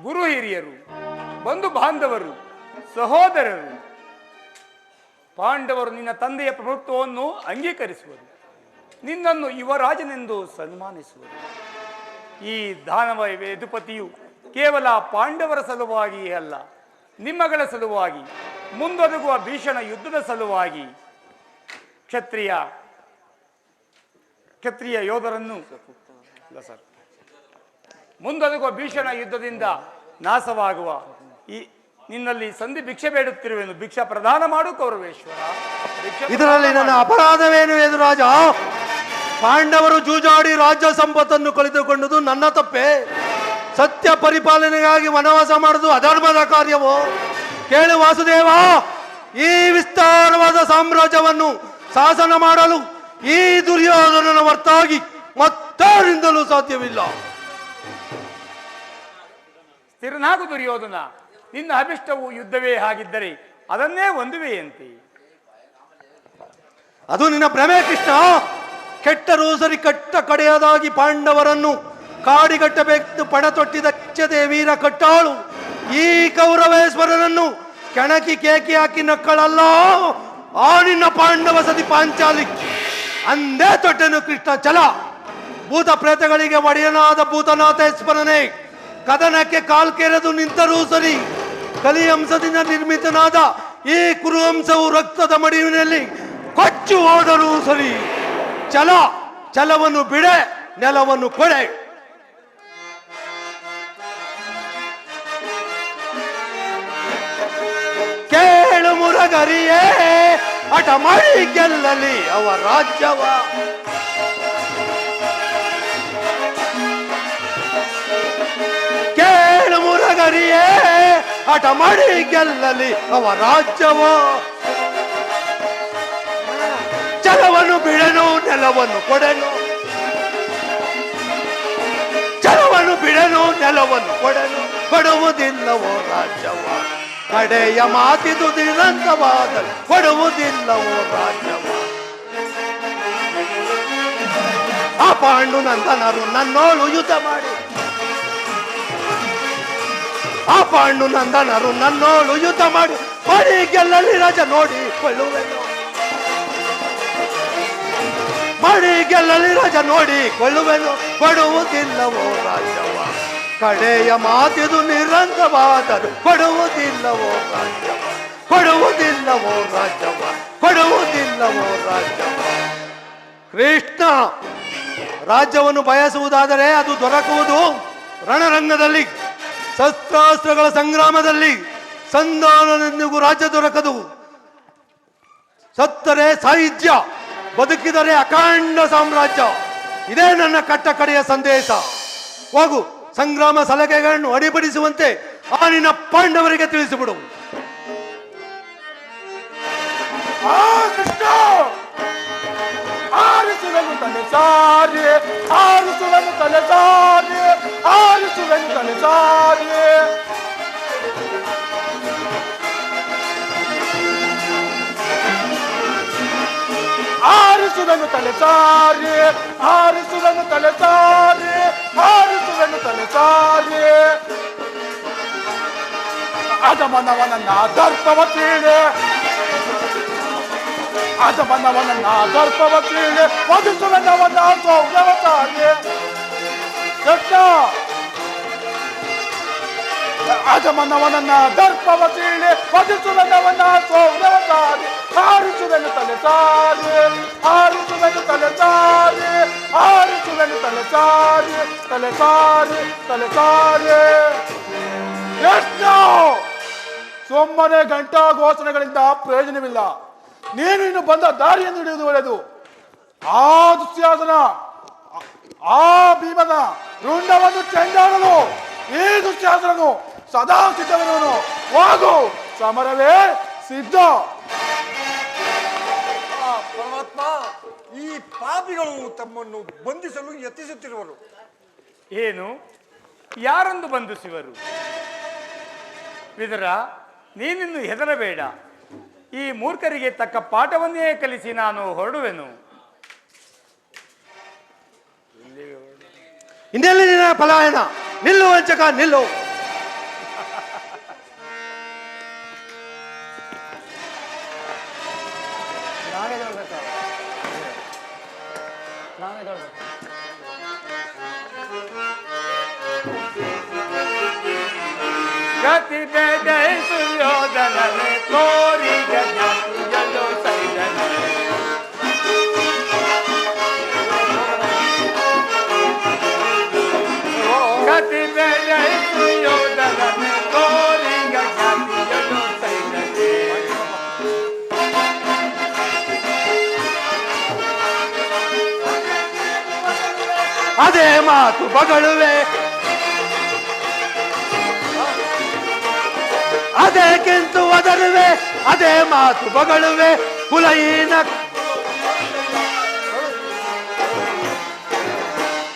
ಗುರು ಹಿರಿಯರು, ಬಂಧು ಬಾಂಧವರು, ಸಹೋದರರು, ಪಾಂಡವರು ನಿನ್ನ ತಂದೆಯ ಪ್ರಭುತ್ವವನ್ನು ಅಂಗೀಕರಿಸುವರು. ನಿನ್ನನ್ನು ಯುವರಾಜನೆಂದು ಸನ್ಮಾನಿಸುವರು. ಈ ದಾನವ ಯದುಪತಿಯು ಕೇವಲ ಪಾಂಡವರ ಸಲುವಾಗಿಯೇ ಅಲ್ಲ, ನಿಮ್ಮಗಳ ಸಲುವಾಗಿ, ಮುಂದೊದಗುವ ಭೀಷಣ ಯುದ್ಧದ ಸಲುವಾಗಿ ಕ್ಷತ್ರಿಯ ಯೋಧರನ್ನು ಮುಂದೊದಗುವ ಭೀಷಣ ಯುದ್ಧದಿಂದ ನಾಶವಾಗುವ ಈ ನಿನ್ನಲ್ಲಿ ಸಂಧಿ ಭಿಕ್ಷೆ ಬೇಡುತ್ತಿರುವೆನು. ಭಿಕ್ಷಾ ಪ್ರದಾನ ಮಾಡು ಕೌರವೇಶ್ವರ. ಇದರಲ್ಲಿ ನನ್ನ ಅಪರಾಧವೇನು ಯದುರಾಜ? ಪಾಂಡವರು ಜೂಜಾಡಿ ರಾಜ್ಯ ಸಂಪತ್ತನ್ನು ಕಳೆದುಕೊಂಡುದು ನನ್ನ ತಪ್ಪೆ. ಸತ್ಯ ಪರಿಪಾಲನೆಗಾಗಿ ವನವಾಸ ಮಾಡುವುದು ಅಧರ್ಮದ ಕಾರ್ಯವೋ? ಕೇಳು ವಾಸುದೇವ, ಈ ವಿಸ್ತಾರವಾದ ಸಾಮ್ರಾಜ್ಯವನ್ನು ಶಾಸನ ಮಾಡಲು ಈ ದುರ್ಯೋಧನನ ಹೊರತಾಗಿ ಮತ್ತಾರಿಂದಲೂ ಸಾಧ್ಯವಿಲ್ಲ. ಸ್ಥಿರನಾಗು ದುರ್ಯೋಧನ. ನಿನ್ನ ಅಭಿಷ್ಟವು ಯುದ್ಧವೇ ಆಗಿದ್ದರೆ ಅದನ್ನೇ ಹೊಂದುವೆಯಂತೆ. ಅದು ನಿನ್ನ ಭ್ರಮೆ ಕೃಷ್ಣ. ಕೆಟ್ಟರೂ ಸರಿ ಕಟ್ಟ ಕಡೆಯದಾಗಿ ಪಾಂಡವರನ್ನು ಕಾಡಿಗಟ್ಟಬೇಕು ಪಣ ತೊಟ್ಟಿದ ದೇವೀರ ಕಟ್ಟಾಳು ಈ ಕೌರವೇಶ್ವರನನ್ನು ಕೆಣಕಿ ಕೇಕಿ ಹಾಕಿ ನಕ್ಕಳಲ್ಲ ಆ ನಿನ್ನ ಪಾಂಡವ ಸತಿ ಪಾಂಚಾಲಿ. ಅಂದೇ ತೊಟ್ಟೆನು ಕೃಷ್ಣ ಛಲ. ಭೂತ ಪ್ರೇತಗಳಿಗೆ ಒಡೆಯನಾದ ಭೂತನಾಥೇಶ್ವರನೇ, ಕದನಕ್ಕೆ ಕಾಲ್ಕೆರೆದು ನಿಂತರೂ ಸರಿ ಕಲಿಯಂಸದಿಂದ ನಿರ್ಮಿತನಾದ ಈ ಕುರುವಂಶವು ರಕ್ತದ ಮಡಿವಿನಲ್ಲಿ ಕೊಚ್ಚು ಹೋದರೂ ಸರಿ, ಛಲವನ್ನು ಬಿಡೆ, ನೆಲವನ್ನು ಕೊಡೆ. ಕೇಳು ಮುರಗರಿಯೇ, ಹಠ ಮಾಡಿ ಗೆಲ್ಲಲಿ ಅವ ರಾಜ್ಯವ. ಕೇಳು ಮುರಗರಿಯೇ, ಹಠ ಮಾಡಿ ಗೆಲ್ಲಲಿ ಅವ ರಾಜ್ಯವ. ಛಲವನ್ನು ಬಿಡೆನು, ನೆಲವನ್ನು ಕೊಡೆನು. ಛಲವನ್ನು ಬಿಡೆನು, ನೆಲವನ್ನು ಕೊಡೆನು. ಕೊಡುವುದಿಲ್ಲವೋ ರಾಜ್ಯವ. ಕಡೆಯ ಮಾತಿದು ನಿರಂತವಾದ ಕೊಡುವುದಿಲ್ಲವೋ ರಾಜ್ಯವ. ಆ ಪಾಂಡು ನಂದನರು ನನ್ನೋಳು ಯುದ್ಧ ಮಾಡಿ, ಆ ಪಾಂಡು ನಂದನರು ನನ್ನೋಳು ಯುದ್ಧ ಮಾಡಿ, ಮಾಡಿ ಗೆಲ್ಲಲಿ ರಾಜ ನೋಡಿ ಕೊಳ್ಳುವೆನು. ಮಾಡಿ ಗೆಲ್ಲಲಿ ರಾಜ ನೋಡಿ ಕೊಳ್ಳುವೆನು. ಕೊಡುವುದಿಲ್ಲವೋ ರಾಜ್ಯವ. ಕಡೆಯ ಮಾತಿದು ನಿರಂತರವಾದರು ಕೊಡುವುದಿಲ್ಲವೋ ರಾಜ್ಯವ. ಕೊಡುವುದಿಲ್ಲವೋ ರಾಜ್ಯವ. ಕೊಡುವುದಿಲ್ಲವೋ ರಾಜ್ಯವ. ಕೃಷ್ಣ ರಾಜ್ಯವನ್ನು ಬಯಸುವುದಾದರೆ ಅದು ದೊರಕುವುದು ರಣರಂಗದಲ್ಲಿ, ಶಸ್ತ್ರಾಸ್ತ್ರಗಳ ಸಂಗ್ರಾಮದಲ್ಲಿ. ಸಂಧಾನದೆಂದಿಗೂ ರಾಜ್ಯ ದೊರಕದು. ಸತ್ತರೆ ಸಾಹಿತ್ಯ, ಬದುಕಿದರೆ ಅಖಂಡ ಸಾಮ್ರಾಜ್ಯ. ಇದೇ ನನ್ನ ಕಟ್ಟಕಡೆಯ ಸಂದೇಶ. ಹೋಗು, ಸಂಗ್ರಾಮ ಸಲಹೆಗಳನ್ನು ಅಡಿಪಡಿಸುವಂತೆ ಆ ನಿನ್ನ ಪಾಂಡವರಿಗೆ ತಿಳಿಸಿಬಿಡು. ಆರಿಸುವೆನು ತಲೆ ಸಾರಿ, ಆರಿಸುವೆನು ತಲೆ ಸಾರಿ, ಆರಿಸುವೆನು ತಲೆ ಸಾರಿ. ಆರಿಸುವೆನು ತಲೆ ಸಾರಿ, ಆರಿಸುವೆನು ತಲೆ ಸಾರಿ, ಆರಿಸುವೆನು ತಲೆ ಸಾರಿ. ಅಜಮನವನನ್ನ ದರ್ಪವ ತೀಳೆ, ಅಜಮನವನನ್ನ ದರ್ಪವ ತೀಳೆ, ವಧಿಸುವೆನವನ ಸೌರವ ಸಾರಿ. ಕೃಷ್ಣ ಅಜಮನವನನ್ನ ದರ್ಪವ ತೀಳೆ, ವಧಿಸುವೆನವನ ಸೌರವ ಸಾರಿ. ಆರಿಸುವೆನು ತಲೆ ಸಾರಿ, ಆರಿಸುವೆನು ತಲೆ ಸಾರಿ, ಆರಿಸುವೆನು ತಲೆ ಸಾರಿ, ತಲೆ ಸಾರಿ, ತಲೆ ಸಾರಿ. ಕೃಷ್ಣ ಸುಮ್ಮನೆ ಗಂಟಾ ಘೋಷಣೆಗಳಿಂದ ಪ್ರಯೋಜನವಿಲ್ಲ. ನೀನು ಇನ್ನು ಬಂದ ದಾರಿಯನ್ನು ಹಿಡಿಯುವುದು ಒಳ್ಳೆಯದು. ಆ ದುಶ್ಯಾಸನ, ಆ ಭೀಮನ ರುಂಡವನ್ನು ಚೆಂಡಾಡಲು ಈ ದುಶ್ಯಾಸನನು ಸದಾ ಸಿದ್ಧವಿರುವನು. ಹೋಗು, ಸಮರವೇ ಸಿದ್ಧ. ಪರಮಾತ್ಮ, ಈ ಪಾಪಿಗಳು ತಮ್ಮನ್ನು ಬಂಧಿಸಲು ಯತ್ನಿಸುತ್ತಿರುವರು. ಏನು, ಯಾರೊಂದು ಬಂಧಿಸುವರು? ವಿದುರ, ನೀನಿನ್ನು ಹೆದರಬೇಡ. ಈ ಮೂರ್ಖರಿಗೆ ತಕ್ಕ ಪಾಠವನ್ನೇ ಕಲಿಸಿ ನಾನು ಹೊರಡುವೆನು. ಇನ್ನೆಲ್ಲಿ ನಿನ್ನ ಪಲಾಯನ? ನಿಲ್ಲು ವಂಚಕ, ನಿಲ್ಲು. ನಾವೇ ನೋಡ್ಬೇಕು, ನಾವೇ ನೋಡ್ಬೇಕು. ಗತಿ ಬೇಗೈ ಸುಯೋಧನನೆ ತೋರಿ ಗಜಲು ಸೈದನೆ. ಗತಿ ಬೇಗೈ ಸುಯೋಧನನೆ ತೋರಿ ಗಜಲು ಸೈದನೆ. ಅದೇ ಮಾತು ಬಗಳುವೆ, ಅದಕ್ಕಿಂತೂ ಒದರುವೆ. ಅದೇ ಮಾತು ಬಗಳುವೆ.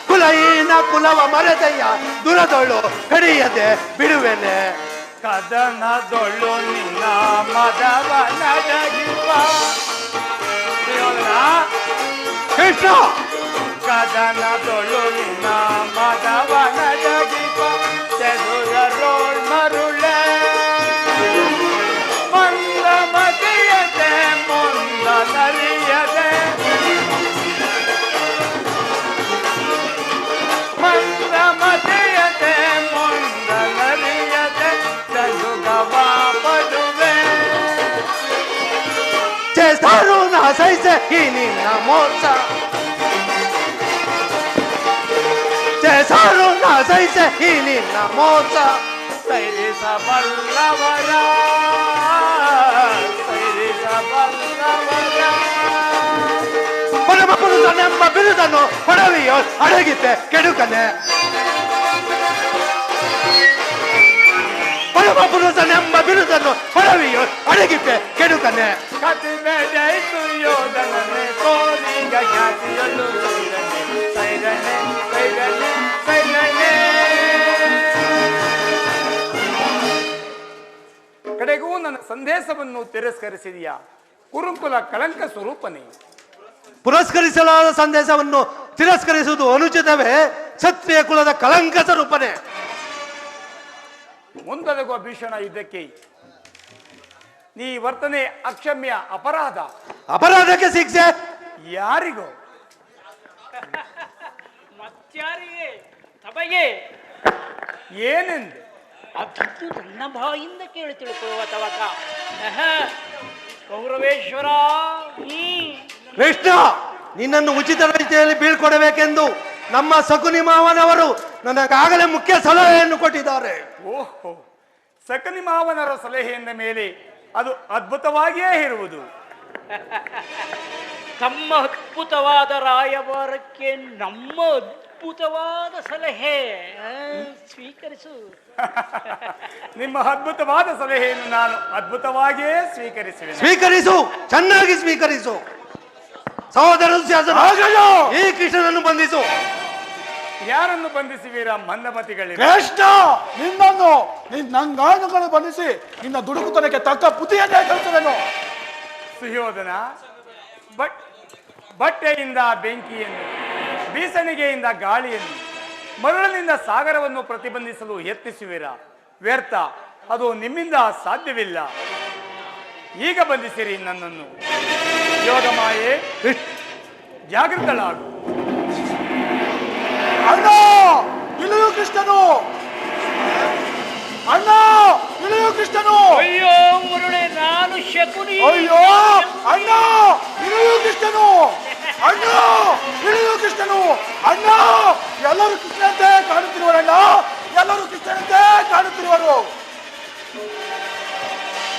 ಕುಲಹೀನ ಕುಲವ ಮರೆದಯ್ಯ ದುರದೊಳು ಕಡಿಯದೆ ಬಿಡುವೆನೆ. ಕದನದೊಳ್ಳು ನಿನ್ನ ಮದವನಡಗಿವ ಕೃಷ್ಣ, ಕದನದೊಳ್ಳು ನಿನ್ನ ಮದವನಡಗಿವ ಚದುರರೋಳ್ ಮರುಳೆ ಮಂದ ಮತಿಯದೆ ಮುಂದ ನಲಿಯದೆ ಮಂದ ಮತಿಯದೆ ಮುಂದ ನಲಿಯದೆ ಚದುಗವ ಪಡುವೆ. ಈ ನಿನ್ನ ಮೋಸ ಸಾರು ನಾ ಸಹಿಸೆ ಈ ನಿನ್ನ ಮೋಸ ಸೈರಿಸಬಲ್ಲವರ ಪರಮ ಪುರುಷನೆಂಬ ಬಿರುದನ್ನು ಪಡವಿಯೋ ಅಡಗಿತೆ ಕೆಡುಕನೆ ಪರಮ ಪುರುಷನೆಂಬ ಬಿರುದನ್ನು ಪಡವಿಯೋ ಅಡಗಿತೆ ಕೆಡುಕನೆ ಕತಿಮೆ ಜಯಿತು ಯೋಧನನೆ ಕೋರಿಗ ಖ್ಯಾತಿಯೊಳು ಸೈರನೆ ಸೈರನೆ ಸೈರನೆ. ಕಡೆಗೂ ನನ್ನ ಸಂದೇಶವನ್ನು ತಿರಸ್ಕರಿಸಿದೆಯಾ ಕುರುಕುಲ ಕಳಂಕ ಸ್ವರೂಪನೇ. ಪುರಸ್ಕರಿಸಲಾದ ಸಂದೇಶವನ್ನು ತಿರಸ್ಕರಿಸುವುದು ಅನುಚಿತವೇ? ಕ್ಷತ್ರಿಯ ಕುಲದ ಕಳಂಕ ಸ್ವರೂಪನೇ. ಮುಂದೊದಗುವ ಭೀಷಣ ಯುದ್ಧಕ್ಕೆ ನೀ ವರ್ತನೆ ಅಕ್ಷಮ್ಯ ಅಪರಾಧ. ಅಪರಾಧಕ್ಕೆ ಶಿಕ್ಷೆ ಯಾರಿಗೋ? ಮತ್ಯಾರಿಗೆ? ತಮಗೆ ಏನೆಂದು ಅದನ್ನು ನನ್ನ ಬಾಯಿಂದ ಕೇಳಿ ತಿಳ್ಕೊಳ್ಳುವ ತವಕ. ಗೌರವೇಶ್ವರ ಕೃಷ್ಣ, ನಿನ್ನನ್ನು ಉಚಿತ ರೀತಿಯಲ್ಲಿ ಬೀಳ್ಕೊಡಬೇಕೆಂದು ನಮ್ಮ ಸಕುನಿ ಮಾವನವರು ನನಗಾಗಲೇ ಮುಖ್ಯ ಸಲಹೆಯನ್ನು ಕೊಟ್ಟಿದ್ದಾರೆ. ಓಹೋ, ಸಕನಿ ಮಾವನರ ಸಲಹೆಯಿಂದ ಮೇಲೆ ಅದು ಅದ್ಭುತವಾಗಿಯೇ ಇರುವುದು. ತಮ್ಮ ಅದ್ಭುತವಾದ ರಾಯಭಾರಕ್ಕೆ ನಮ್ಮ ಅದ್ಭುತವಾದ ಸಲಹೆ ಸ್ವೀಕರಿಸು. ನಿಮ್ಮ ಅದ್ಭುತವಾದ ಸಲಹೆಯನ್ನು ನಾನು ಅದ್ಭುತವಾಗಿಯೇ ಸ್ವೀಕರಿಸುವೆ. ಸ್ವೀಕರಿಸು, ಚೆನ್ನಾಗಿ ಸ್ವೀಕರಿಸು. ಸಹೋದರ ಈ ಕೃಷ್ಣನನ್ನು ಬಂಧಿಸು. ಯಾರನ್ನು ಬಂಧಿಸುವೀರಾ ಮಂದಮತಿಗಳಿಗೆ? ಕೃಷ್ಣ, ನಿನ್ನನ್ನು ನಂಗಾನುಗಳು ಬಂಧಿಸಿ ನಿನ್ನ ದುಡುಕುತನಕ್ಕೆ ತಕ್ಕ ಬುದ್ಧಿಯನ್ನೇ ಕಲಿಸುವೆನು. ಸುಯೋಧನ, ಬಟ್ಟೆಯಿಂದ ಬೆಂಕಿಯನ್ನು, ಬೀಸಣಿಗೆಯಿಂದ ಗಾಳಿಯನ್ನು, ಮರಳಿನಿಂದ ಸಾಗರವನ್ನು ಪ್ರತಿಬಂಧಿಸಲು ಯತ್ನಿಸುವಿರ. ವ್ಯರ್ಥ, ಅದು ನಿಮ್ಮಿಂದ ಸಾಧ್ಯವಿಲ್ಲ. ಈಗ ಬಂಧಿಸಿರಿ ನನ್ನನ್ನು. ಯೋಗಮಾಯೆ, ಜಾಗೃತಳಾಗು. ಅಣ್ಣ, ಇಳಿಯು ಕೃಷ್ಣನು. ಅಣ್ಣ, ಇಳಿಯು ಕೃಷ್ಣನು. ಅಯ್ಯೋ ಮುರುಳೆ, ನಾನು ಶಕುನಿ. ಅಯ್ಯೋ ಅಣ್ಣ, ಇಳಿಯು ಕೃಷ್ಣನು. ಅಣ್ಣ, ಇಳಿಯು ಕೃಷ್ಣನು. ಅಣ್ಣ, ಎಲ್ಲರೂ ಕೃಷ್ಣಂತೆ ಕಾಣುತ್ತಿರುವರಣ್ಣ, ಎಲ್ಲರೂ ಕೃಷ್ಣನಂತೆ ಕಾಣುತ್ತಿರುವರು.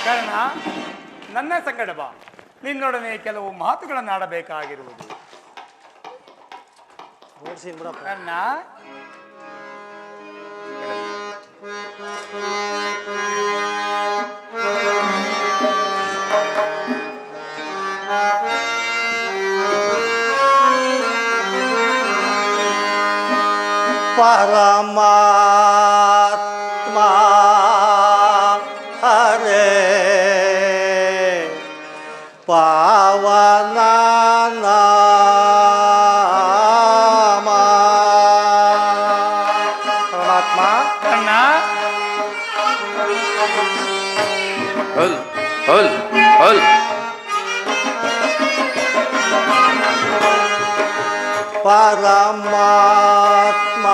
ಕಾರಣ ನನ್ನ ಸಂಗಡ ಬಾ. ನಿನ್ನೊಡನೆ ಕೆಲವು ಮಾತುಗಳನ್ನಾಡಬೇಕಾಗಿರುವುದು. ಕಾರಣ ಪರಮಾತ್ಮ ಹರೇ ಪಾವನ ನಾಮ. ಪರಮಾತ್ಮ ಕಾರಣ ಹಲ್ ಹಲ್ ಹಲ್ ಪರಮಾತ್ಮ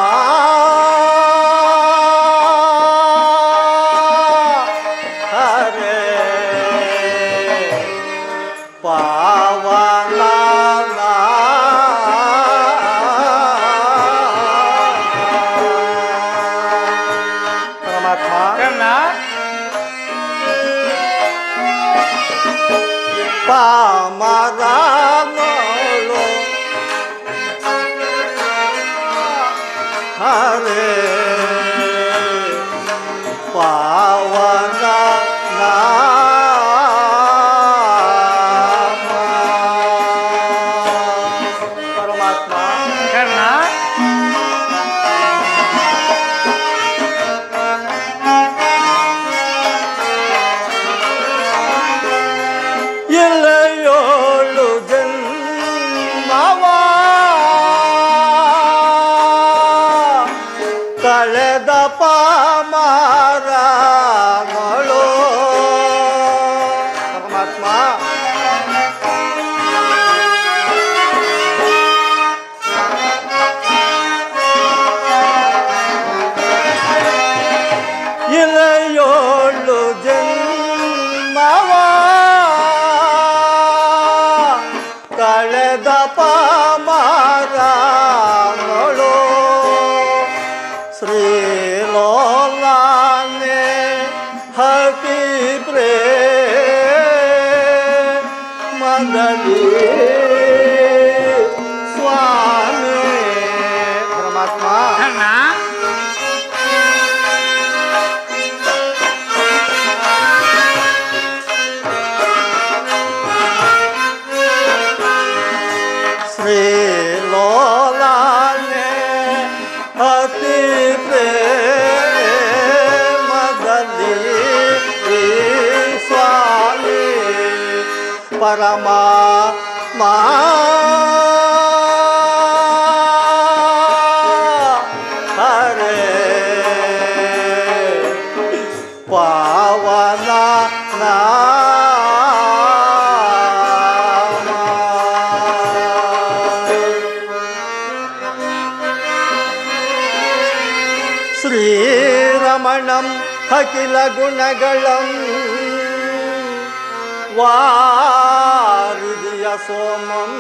ಹರೇ ಪಾವನ ಪರಮಾತ್ಮ ಕಾರಣ ಪಾಮರನೋಳು ಹರೇ ಪಾವನ ನಾಮ. ಪರಮಾತ್ಮ ಕಾರಣ ಎಲೆಯೋಳು ಜನ್ಮವ ಕಳೆದ ಪಾಮರಗಳು. ಪರಮಾತ್ಮ ಎಲೆಯೋಳು ಜನ್ಮವ ಶ್ರೀಲೋಲಾನೆ ಹತಿ ಪ್ರೇಮದಲ್ಲಿ ಸ್ವಾಮಿ ಪರಮಾತ್ಮ ಕರ್ಣ ಶ್ರೀಲೋಲಾನೆ ಅತಿ ಪ್ರೇಮದಲ್ಲಿ ಸ್ವಾಮಿ ಪರಮಾತ್ಮ ಹರೇ ಪಾವನ ಶ್ರೀರಮಣಂ ಅಖಿಲ ಗುಣಗಳಂ ವಾರಿದಿಯ ಸೋಮಂ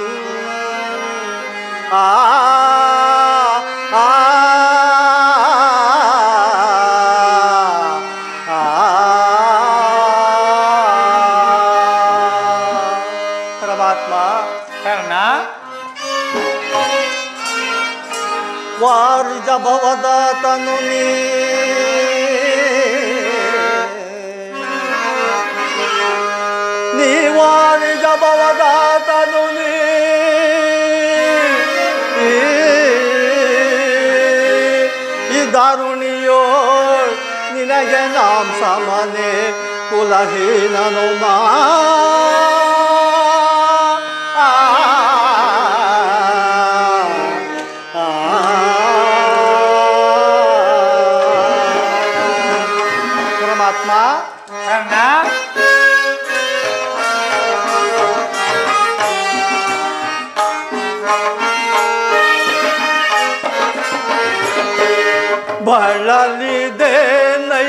ಆ ಆ ಪರಮಾತ್ಮ ಕರ್ಣ ವಾರಿಜ ಭವದಾತನು ನೀ ವಾರಿಜ ಭವದಾತನು ಈ ದಾರುಣಿಯೋ ನಿನಗೆ ನಾಂ ಸಮನೆ ಕುಲಹೀನನು ನಾ ಪರಮಾತ್ಮ ಕರ್ಣ ಬಳಲಿದೆ ನೈ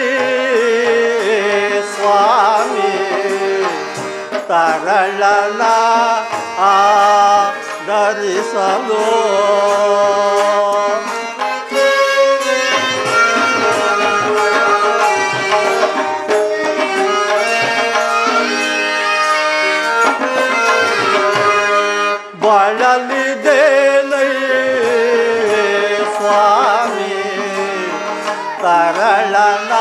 ಸ್ವಾಮಿ ತರಳನ ಆಧರಿಸಲು ಬಳಲಿದೆ ನೈ ಸ್ವಾಮಿ ತರಳನ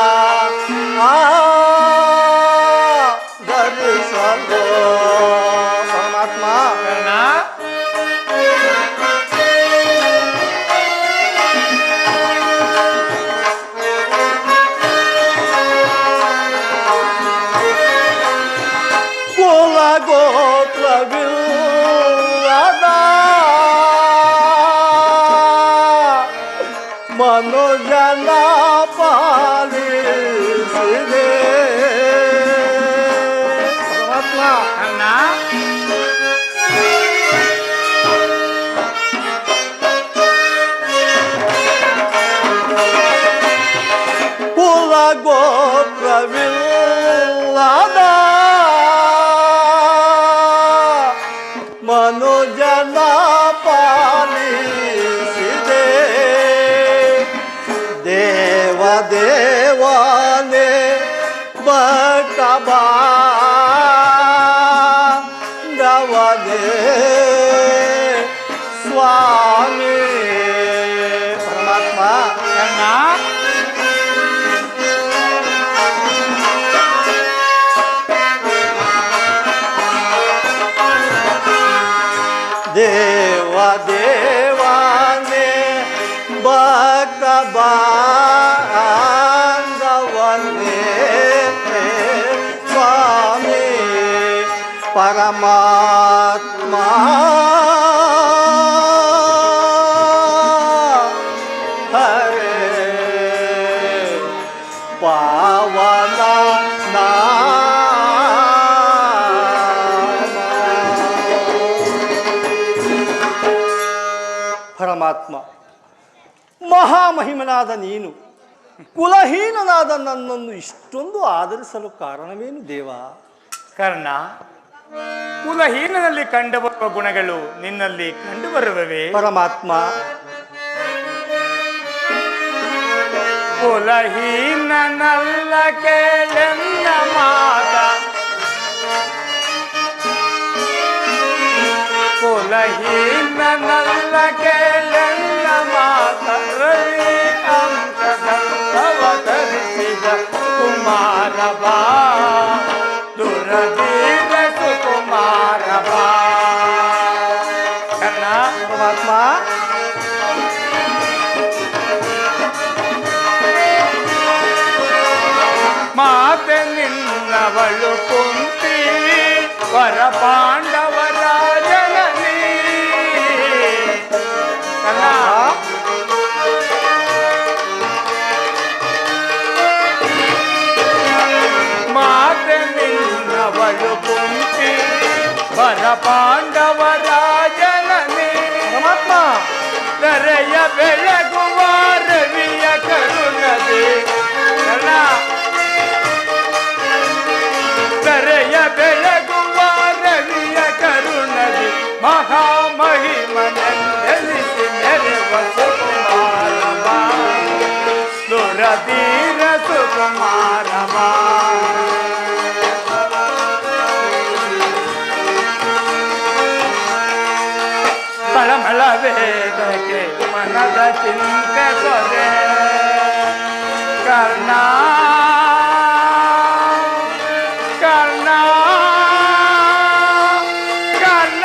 ಧರಿಸಲು ಪರಮಾತ್ಮ ಕರ್ಣ ಕುಲ ಗೋತ್ರವಿಲ್ಲದ ಮನುಜನ ಪಾಲಿಸಿದೆ ಪರಮಾತ್ಮ ಕರ್ಣ ಕುಲ ಗೋತ್ರವಿಲ್ಲದ ಮನುಜನ ಪಾಲಿಸಿದೆ ದೇವ ದೇವನೇ ಭಕ್ತ ಬಾಂಧವನೇ ಸ್ವಾಮಿ ಪರಮಾತ್ಮ ಕರ್ಣ ದೇವ ದೇವನೇ ಭಕ್ತ ಬಾಂಧವನೇ ಸ್ವಾಮಿ ಪರಮಾತ್ಮ ಹರೇ ಪಾವನ ಪರಮಾತ್ಮ ಮಹಾಮಹಿಮನಾದ ನೀನು ಕುಲಹೀನನಾದ ನನ್ನನ್ನು ಇಷ್ಟೊಂದು ಆದರಿಸಲು ಕಾರಣವೇನು ದೇವ? ಕರ್ಣ ಕುಲಹೀನನಲ್ಲಿ ಕಂಡುಬರುವ ಗುಣಗಳು ನಿನ್ನಲ್ಲಿ ಕಂಡುಬರುವವೇ? ಪರಮಾತ್ಮ ಕುಲಹೀನನಲ್ಲ ಕೇಳೆನ್ನ ಮಾತ ಕುಲಹೀನನಲ್ಲ ಕೇಳೆನ್ನ ಮಾತ ರವಿ ಅಂಕದಲ್ಲವತರಿಸಿದ ಕುಮಾರ ಬಾ ದುರದೀರ ಸುಕುಮಾರ ಬಾ ಕರ್ಣ ಪರಮಾತ್ಮ ಮಾತೆ ನಿನ್ನವಳು ಕುಂತಿ ವರ ಪಾಂಡವರ ಜನನಿ ಮಾತೆ ನಿನ್ನವಳು ಕುಂತಿ ವರ ಪಾಂಡವರ ಜನನಿ ಪರಮಾತ್ಮ ದರೆಯ ಬೆಳಗುವ ರವಿಯ ಕರುಣದೆ ದರೆಯ ಬೆಳಗುವ ರವಿಯ ಕರುಣದಿ ಮಹಾಮಹಿಮನೆಂದೆನಿಸಿ ಮೆರೆವ ಸುಕುಮಾರವ ದುರಧೀರ ಸುಕುಮಾರವ ತಳಮಳ ವೇದಕ್ಕೆ ಮನದ ಚಿಂತೆ ಸೊರೆ ಕರ್ಣ ಕರ್ಣ ಕರ್ಣ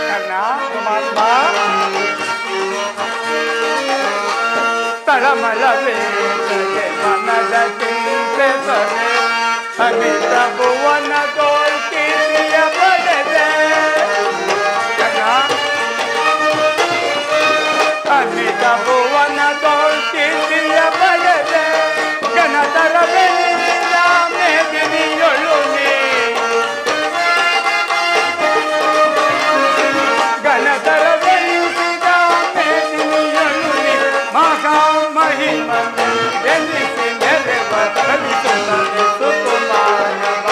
ಕರ್ಣ ಪರಮಾತ್ಮ ತಳಮಳ ವೇದಕ್ಕೆ ಮನದ ಚಿಂತೆ ಸೊರೆ ಅಮಿತ ಭುವನ ತೋಲ್ಕಿರಿಯ ಪಡೆದೆ ಅಮಿತ ಭುವನ ತೋಲ್ಕಿರಿಯ ಪಡೆದೆ ಗಣತರ ಬೆಳೆದ ಮೇದಿನಿಯೊಳು ನೀ ಗಣತರ ಬೆಳೆಸಿದ ಮೇದಿನಿಯೊಳು ನೀ ಮಹಾ ಮಹಿಮ ಎನ್ನಿಸಿ ನೆರೆವ ಕಲಿಸುತ್ತದೆ ಸುಕುಮಾರವ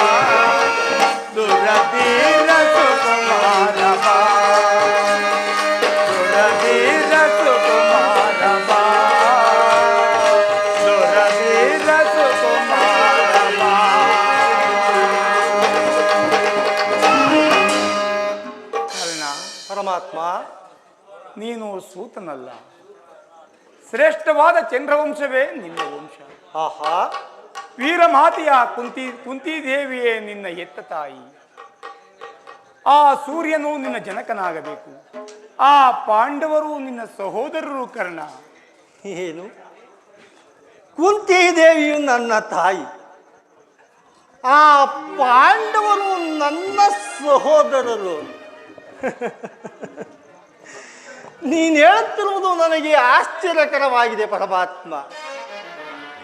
ದುರಧೀರ ಸುಕುಮಾರವ ದುರಧೀರ ಸುಕುಮಾರವ ದುರಧೀರ ಸುಕುಮಾರವ ಕರ್ಣ ಪರಮಾತ್ಮ ನೀನು ಸೂತನಲ್ಲ ಶ್ರೇಷ್ಠವಾದ ಚಂದ್ರವಂಶವೇ ನಿನ್ನ ವಂಶ ಆಹಾ ವೀರಮಾತೆಯ ಕುಂತಿದೇವಿಯೇ ನಿನ್ನ ಎತ್ತ ತಾಯಿ ಆ ಸೂರ್ಯನು ನಿನ್ನ ಜನಕನಾಗಬೇಕು ಆ ಪಾಂಡವರು ನಿನ್ನ ಸಹೋದರರು ಕರ್ಣ ಏನು ಕುಂತಿದೇವಿಯು ನನ್ನ ತಾಯಿ ಆ ಪಾಂಡವರು ನನ್ನ ಸಹೋದರರು ನೀನು ಹೇಳುತ್ತಿರುವುದು ನನಗೆ ಆಶ್ಚರ್ಯಕರವಾಗಿದೆ ಪರಮಾತ್ಮ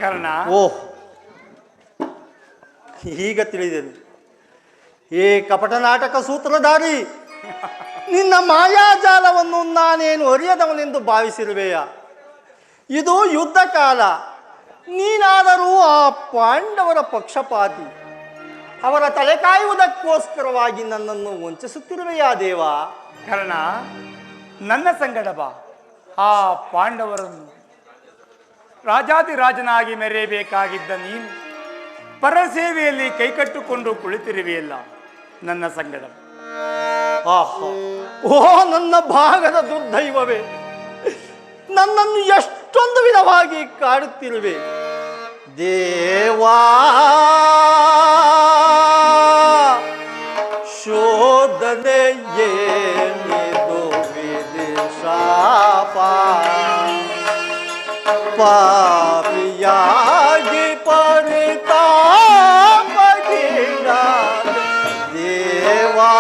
ಕರ್ಣ ಓಹ್ ಈಗ ತಿಳಿದೆನು ಏ ಕಪಟ ನಾಟಕ ಸೂತ್ರಧಾರಿ ನಿನ್ನ ಮಾಯಾಜಾಲವನ್ನು ನಾನೇನು ಅರಿಯದವನೆಂದು ಭಾವಿಸಿರುವೆಯ ಇದು ಯುದ್ಧ ಕಾಲ ನೀನಾದರೂ ಆ ಪಾಂಡವರ ಪಕ್ಷಪಾತಿ ಅವರ ತಲೆ ಕಾಯುವುದಕ್ಕೋಸ್ಕರವಾಗಿ ನನ್ನನ್ನು ವಂಚಿಸುತ್ತಿರುವೆಯಾ ದೇವ ಕರ್ಣ ನನ್ನ ಸಂಗಡ ಬಾ ಆ ಪಾಂಡವರನ್ನು ರಾಜಾದಿರಾಜನಾಗಿ ಮೆರೆಯಬೇಕಾಗಿದ್ದ ನೀನು ಪರಸೇವೆಯಲ್ಲಿ ಕೈಕಟ್ಟುಕೊಂಡು ಕುಳಿತಿರುವೆಯಲ್ಲ ನನ್ನ ಸಂಗಡ ಆಹಾ ಓ ನನ್ನ ಭಾಗದ ದುರ್ದೈವವೇ ನನ್ನನ್ನು ಎಷ್ಟೊಂದು ವಿಧವಾಗಿ ಕಾಡುತ್ತಿರುವೆ ದೇವಾ ಶೋಧನೆ ಏನಿದು ವಿದಿಶಾಪ ಪಾಪಿಯಾಗಿ ಪರಿತಾಪಗಿಡ ದೇವಾ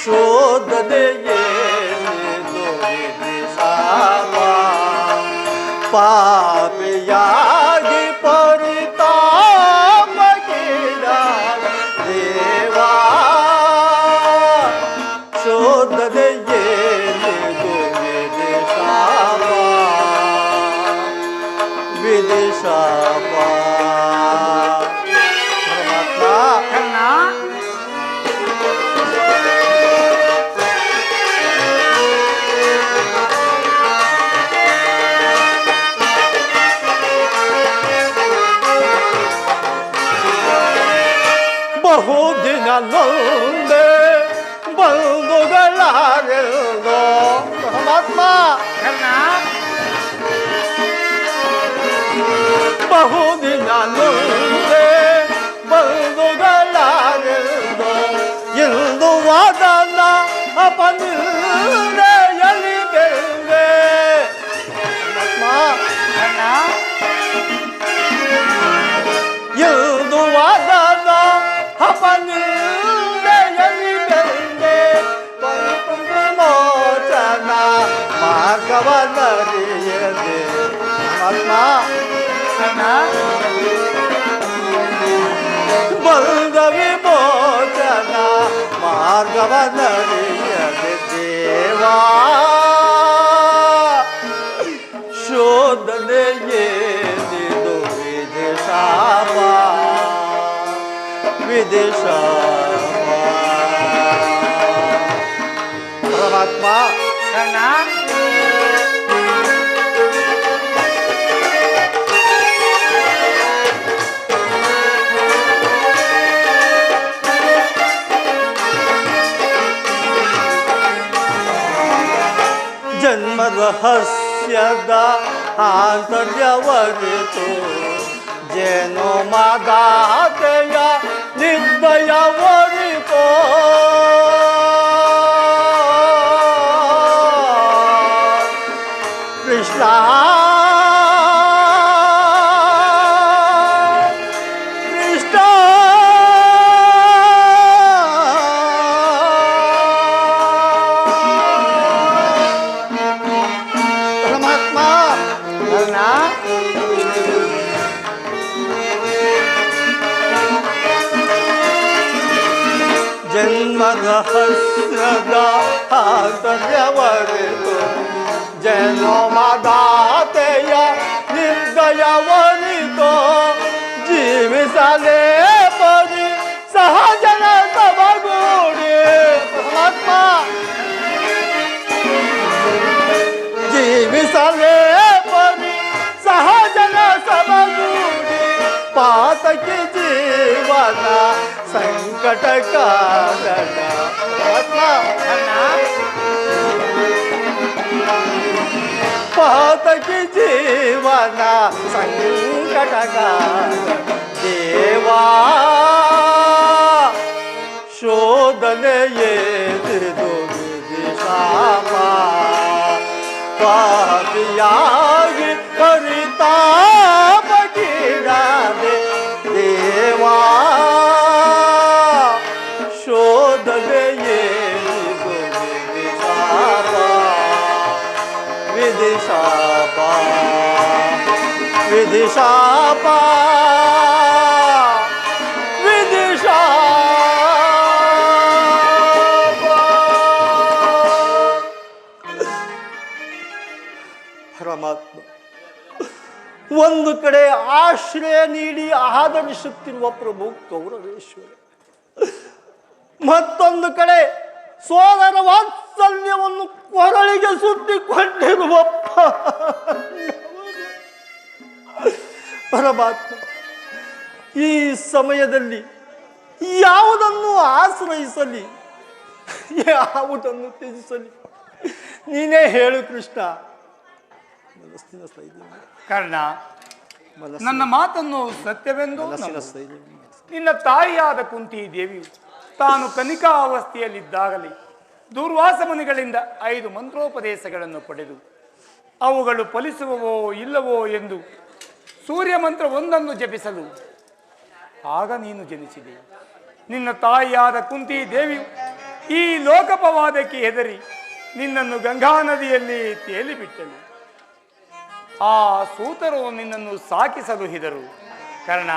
ಶೋಧನೆ ಏನಿದು ವಿದಿಶಾಪ ಪಾಪಿಯಾಗಿ ಪರಿತಾಪಗಿಡ ದೇವಾ ಶೋಧನೆ ಏನಿದು ವಿದಿಶಾಪ ಪರಮಾತ್ಮ ಕರ್ಣ ನೊಂದೆ ಬಂಧುಗಳಾರೆಲ್ದೋ ಪರಮಾತ್ಮ ಬಹುದಿನ ನೊಂದೆ ಬಂಧುಗಳಾರೆಲ್ದೋ ಎಂದು ವಾದನ ಅಪನಿಲ್ದೆ ಎಲಿಬೆಲ್ದೆ ಎಂದು ವಾದನ ಅಪನಿಲ್ದೆ ಎಲಿಬೆಲ್ದೆ ಮೋಚನ ಮಾರ್ಗವನರಿಯದೆ ಆತ್ಮ ಬಂದ ವಿಮೋಚನ ಮಾರ್ಗವನರಿಯದೆ ದೇವಾ ಶೋಧನೆಯೇನಿದು ವಿದೇಶಾಪ ಪರಮಾತ್ಮ ಜನ್ಮ ರಹಸ್ಯದ ಆಂತರ್ಯವರಿತು ಜೇನೋ ಮಾದಾತೆಯ ನಿರ್ದಯವರಿತೋ ಕೃಷ್ಣ ಜನ್ಮ ರಹಸ್ಯದ ಆಂತರ್ಯವರಿತು ಜನೋಮದಾತೆಯ ನಿರ್ದಯವರಿತೋ ಜೀವಿಸಲೇ ಪರಿ ಸಹಜನ ಸಭಗೂಡಿ ಪರಮಾತ್ಮ ಜೀವಿಸಲೇ ಪರಿ ಸಹಜನ ಸಭಗೂಡಿ ಪಾತಕಿ ಜೀವನ ಸಂಕಟ ಕಾರಣ ಪಾತಕಿ ಜೀವನ ಸಂಕಟ ಕಾರಣ ದೇವಾ ಶೋಧನೆಯೇದಿದು ವಿದಿಶಾಪ ಪಾಪಿಯಾಗಿ ಪರಿತಾಪಗೀಡಾದೆ ದೇವಾ ಶೋಧನೆಯೇದಿದು ವಿದಿಶಾಪ ವಿದಿಶಾಪ ಪರಮಾತ್ಮ ಒಂದು ಕಡೆ ಆಶ್ರಯ ನೀಡಿ ಆದರಿಸುತ್ತಿರುವ ಪ್ರಭು ಕೌರವೇಶ್ವರ, ಮತ್ತೊಂದು ಕಡೆ ಸೋದರ ವಾತ್ಸಲ್ಯವನ್ನು ಕೊರಳಿಗೆ ಸುತ್ತಿಕೊಂಡಿರುವ ಪರಮಾತ್ಮ, ಈ ಸಮಯದಲ್ಲಿ ಯಾವುದನ್ನು ಆಶ್ರಯಿಸಲಿ, ಯಾವುದನ್ನು ತ್ಯಜಿಸಲಿ, ನೀನೇ ಹೇಳು ಕೃಷ್ಣ. ಕರ್ಣ, ನನ್ನ ಮಾತನ್ನು ಸತ್ಯವೆಂದು ನಿನ್ನ ತಾಯಿಯಾದ ಕುಂತಿ ದೇವಿಯು ತಾನು ಕನಿಕಾ ಅವಸ್ಥೆಯಲ್ಲಿದ್ದಾಗಲೇ ದೂರ್ವಾಸ ಮುನಿಗಳಿಂದ 5 ಮಂತ್ರೋಪದೇಶಗಳನ್ನು ಪಡೆದು ಅವುಗಳು ಫಲಿಸುವವೋ ಇಲ್ಲವೋ ಎಂದು ಸೂರ್ಯ ಮಂತ್ರ ಒಂದನ್ನು ಜಪಿಸಲು ಆಗ ನೀನು ಜನಿಸಿದೆ. ನಿನ್ನ ತಾಯಿಯಾದ ಕುಂತಿ ದೇವಿಯು ಈ ಲೋಕಪವಾದಕ್ಕೆ ಹೆದರಿ ನಿನ್ನನ್ನು ಗಂಗಾ ನದಿಯಲ್ಲಿ ತೇಲಿಬಿಟ್ಟಳು. ಆ ಸೂತರು ನಿನ್ನನ್ನು ಸಾಕಿಸಲು ಹಿದರು. ಕರ್ಣ,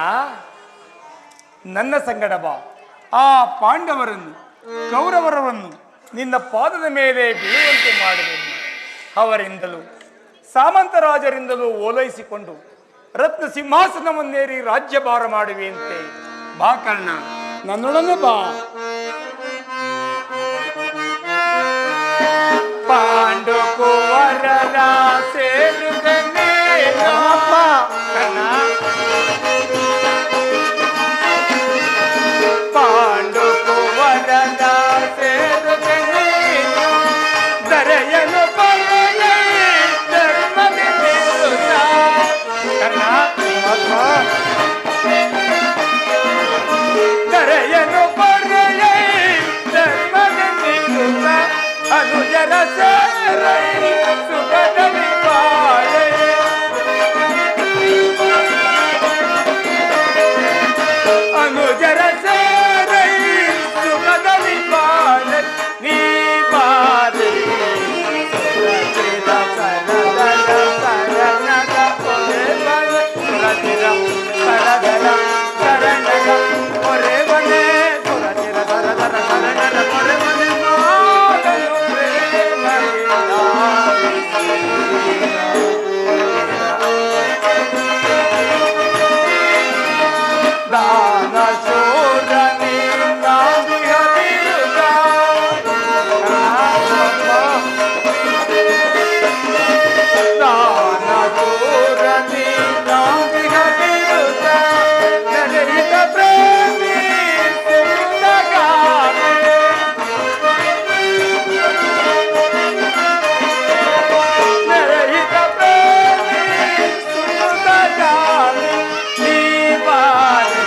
ನನ್ನ ಸಂಗಡ ಬಾ. ಆ ಪಾಂಡವರನ್ನು ಕೌರವರನ್ನು ನಿನ್ನ ಪಾದದ ಮೇಲೆ ಬೀಳುವಂತೆ ಮಾಡುವೆನು. ಅವರಿಂದಲೂ ಸಾಮಂತರಾಜರಿಂದಲೂ ಓಲೈಸಿಕೊಂಡು ರತ್ನ ಸಿಂಹಾಸನವನ್ನೇರಿ ರಾಜ್ಯಭಾರ ಮಾಡುವೆಯಂತೆ. ಬಾ ಕರ್ಣ, ನನ್ನೊಡನೆ ಬಾ. ಪಾಂಡು ಕುವರರ ಸೇರುತ್ತನೆ ಕರ್ಣ, ಪಾಂಡು ಅನುಜರ ಸೇರೈ ಸುಖದಲ್ಲಿ ಬಾಳೆ ಅನುಜರ ಸೇರೈ ಸುಖದಲ್ಲಿ ಬಾಳೆ ನೀ ಬಾರೆ ಶರಣದ ಒರೆ ಬನೆ ಸುರಚಿರ ಸರದರ ಶರಣದ ಒರೆ ಬನೆ ಸುರಚಿರ ಸರದರ ಶರಣದ ಒರೆ ಬನೆ ಮಾಡಲು ಪ್ರೇಮದಿಂದ ದಾನ ಶೂರನಿ ನಾದಿಯ ವಿರುದ್ಧ ದಾನ ಶೂರನಿ ನಾದಿಯ ವಿರುದ್ಧ ನಡೆಯಿತ ಪ್ರೇಮಿ ಸುಖಗಾನೆ ನಡೆಯಿತ ಪ್ರೇಮಿ ಸುಖಗಾನೆ ನೀ ಬಾರಿ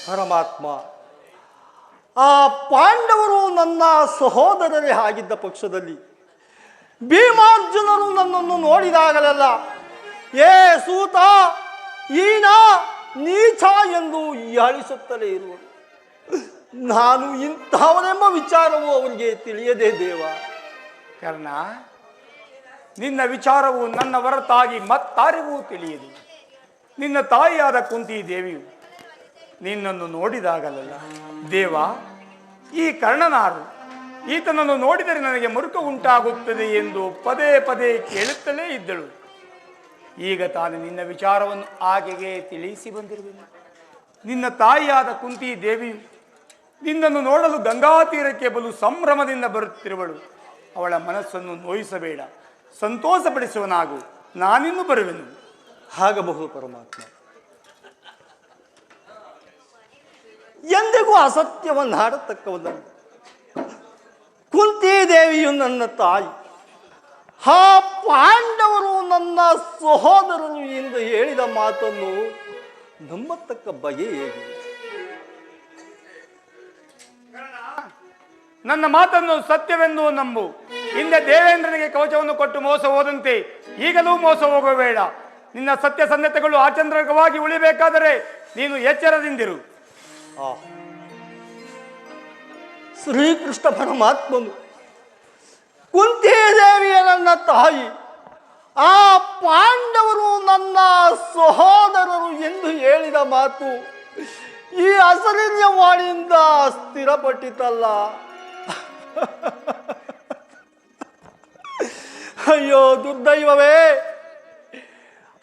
ಪರಮಾತ್ಮ, ಆ ಪಾಂಡವರು ನನ್ನ ಸಹೋದರರೇ ಆಗಿದ್ದ ಪಕ್ಷದಲ್ಲಿ ಭೀಮಾರ್ಜುನರು ನನ್ನನ್ನು ನೋಡಿದಾಗಲೆಲ್ಲ ಏ ಸೂತ, ಈನ, ನೀಚ ಎಂದು ಹೀಯಾಳಿಸುತ್ತಲೇ ಇರುವರು. ನಾನು ಇಂಥವನೆಂಬ ವಿಚಾರವು ಅವರಿಗೆ ತಿಳಿಯದೇ ದೇವ. ಕರ್ಣ, ನಿನ್ನ ವಿಚಾರವು ನನ್ನ ಹೊರತಾಗಿ ಮತ್ತಾರಿಗೂ ತಿಳಿಯದು. ನಿನ್ನ ತಾಯಿಯಾದ ಕುಂತಿ ದೇವಿಯು ನಿನ್ನನ್ನು ನೋಡಿದಾಗಲಲ್ಲ, ದೇವ ಈ ಕರ್ಣನಾರು, ಈತನನ್ನು ನೋಡಿದರೆ ನನಗೆ ಮರುಕ ಉಂಟಾಗುತ್ತದೆ ಎಂದು ಪದೇ ಪದೇ ಕೇಳುತ್ತಲೇ ಇದ್ದಳು. ಈಗ ತಾನು ನಿನ್ನ ವಿಚಾರವನ್ನು ಆಕೆಗೆ ತಿಳಿಸಿ ಬಂದಿರುವೆನು. ನಿನ್ನ ತಾಯಿಯಾದ ಕುಂತಿ ದೇವಿಯು ನಿನ್ನನ್ನು ನೋಡಲು ಗಂಗಾ ತೀರಕ್ಕೆ ಬಲು ಸಂಭ್ರಮದಿಂದ ಬರುತ್ತಿರುವಳು. ಅವಳ ಮನಸ್ಸನ್ನು ನೋಯಿಸಬೇಡ, ಸಂತೋಷಪಡಿಸುವನಾಗು, ನಾನಿನ್ನು ಬರುವೆನು. ಆಗಬಹುದು ಪರಮಾತ್ಮ. ಎಂದಿಗೂ ಅಸತ್ಯವನ್ನು ಆಡತಕ್ಕವಲ್ಲ. ಕುಂತಿ ದೇವಿಯು ನನ್ನ ತಾಯಿ, ಆ ಪಾಂಡವರು ನನ್ನ ಸಹೋದರರು ಎಂದು ಹೇಳಿದ ಮಾತನ್ನು ನಂಬತಕ್ಕ ಬಗೆ ಹೇಗೆ? ನನ್ನ ಮಾತನ್ನು ಸತ್ಯವೆಂದು ನಂಬು. ಹಿಂದೆ ದೇವೇಂದ್ರನಿಗೆ ಕವಚವನ್ನು ಕೊಟ್ಟು ಮೋಸ ಹೋದಂತೆ ಈಗಲೂ ಮೋಸ ಹೋಗಬೇಡ. ನಿನ್ನ ಸತ್ಯಸಂಧತೆಗಳು ಆಚಂದ್ರಕವಾಗಿ ಉಳಿಬೇಕಾದರೆ ನೀನು ಎಚ್ಚರದಿಂದಿರು. ಶ್ರೀಕೃಷ್ಣ ಪರಮಾತ್ಮನು ಕುಂತಿದೇವಿಯ ನನ್ನ ತಾಯಿ, ಆ ಪಾಂಡವರು ನನ್ನ ಸಹೋದರರು ಎಂದು ಹೇಳಿದ ಮಾತು ಈ ಅಸಲಿನ ವಾಣಿಯಿಂದ ಸ್ಥಿರಪಟ್ಟಿತಲ್ಲ. ಅಯ್ಯೋ ದುರ್ದೈವವೇ,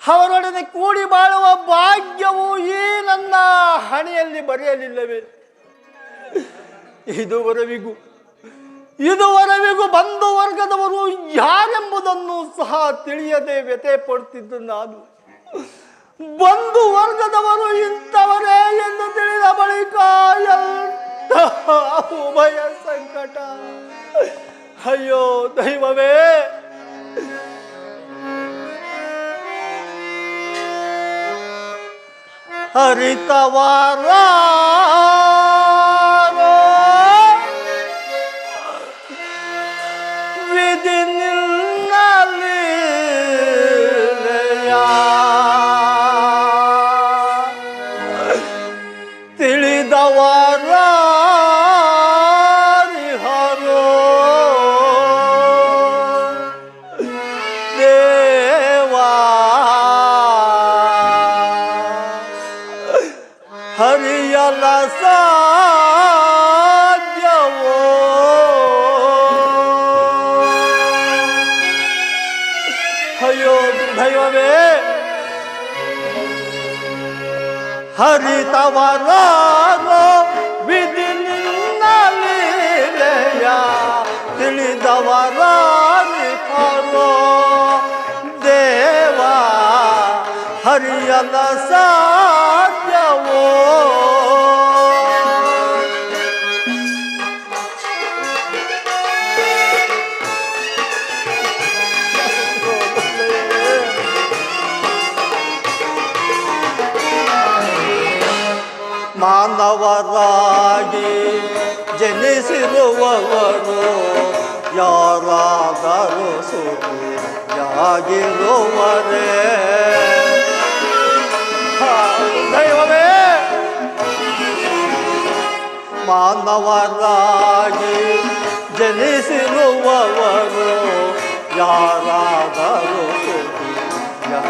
ಅವರೊಡನೆ ಕೂಡಿ ಬಾಳುವ ಭಾಗ್ಯವು ಈ ನನ್ನ ಹಣೆಯಲ್ಲಿ ಬರೆಯಲಿಲ್ಲವೇ? ಇದುವರೆವಿಗೂ ಬಂಧು ವರ್ಗದವರು ಯಾರೆಂಬುದನ್ನು ಸಹ ತಿಳಿಯದೆ ವ್ಯಥೆ ಪಡುತ್ತಿದ್ದು ನಾನು, ಬಂಧು ವರ್ಗದವರು ಇಂಥವರೇ ಎಂದು ತಿಳಿದ ಬಳಿಕ ಉಭಯ ಸಂಕಟ. ಅಯ್ಯೋ ದೈವವೇ, ಹರಿತವಾರ ವಿಧಿ ನಿನ್ನಲಿ ತಿಳಿದವರ ಹರೋ ದೇವಾ ಹರಿಯಲ ಸಾಧ್ಯವೋ? ಅಯ್ಯೋ ದುರ್ದೈವವೇ, ಹರಿತವರಾಗೋ ವಿಧಿ ನಿನ್ನ ಲೀಲೆಯ ತಿಳಿದವರಾಗಿ ಮಾನವರಾಗಿ ಜನಿಸಿರುವವರು ಯಾರಾದರೂ ಸುಖಿಯಾಗಿರುವರೇ. ದೈವವೇ, ಮಾನವರಾಗಿ ಜನಿಸಿರುವವರು ಯಾರಾದರೂ ಸುಖಿಯಾಗಿರುವರೇ.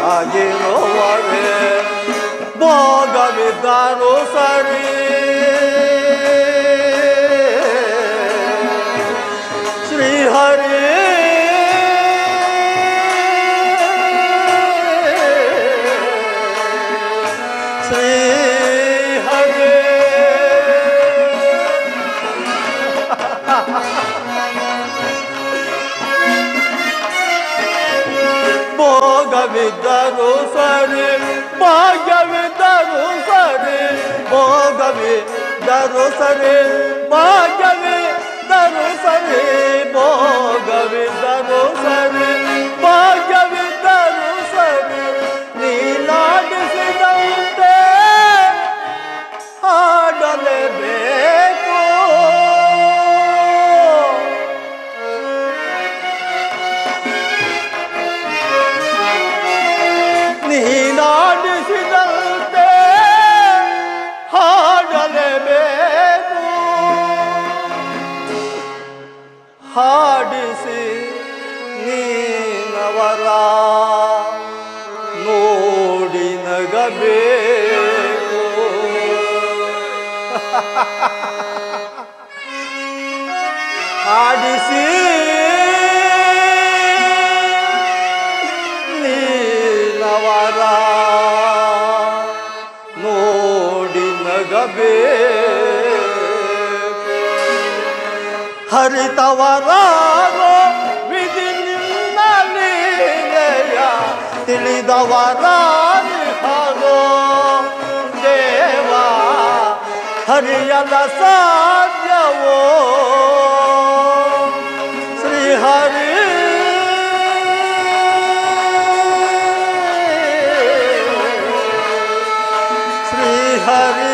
ಭೋಗವಿದ್ದರೂ ಸರಿ, ಶ್ರೀಹರಿ ಶ್ರೀಹರಿ ಭೋಗವಿದ್ದರೂ ಸರಿ, ಭಾಗ್ಯವಿದ್ದರೂ ಸರಿ, ಭೋಗವಿದ್ದರೂ ಸರಿ, ಭಾಗ್ಯವಿದ್ದರೂ ಸರಿ, ಭೋಗವಿದ್ದರೂ ಸರಿ, ಭಾಗ್ಯವಿದ್ದರೂ ಸರಿ, ನೀನಾಡಿಸಿದಂತೆ ಆಡಲೇಬೇಕು. ನೀನಾಡಿಸಿದಂತೆ ಹಾಡಲೇಬೇಕು. ಹಾಡಿಸಿ ನೀನವರ ನೋಡಿ ನಗಬೇಕು. ಹಾಡಿಸಿ ನೀನವರ ನೋಡಿ ನಗಬೇಕು. ಹರಿತವರಾಗೋ ವಿಧಿ ನಿನ್ನ ಲೀಲೆಯ ತಿಳಿದವರಾಗೋ ದೇವ, ಹರಿಯಲ ಸಾಧ್ಯವೋ ಶ್ರೀಹರಿ ಶ್ರೀಹರಿ.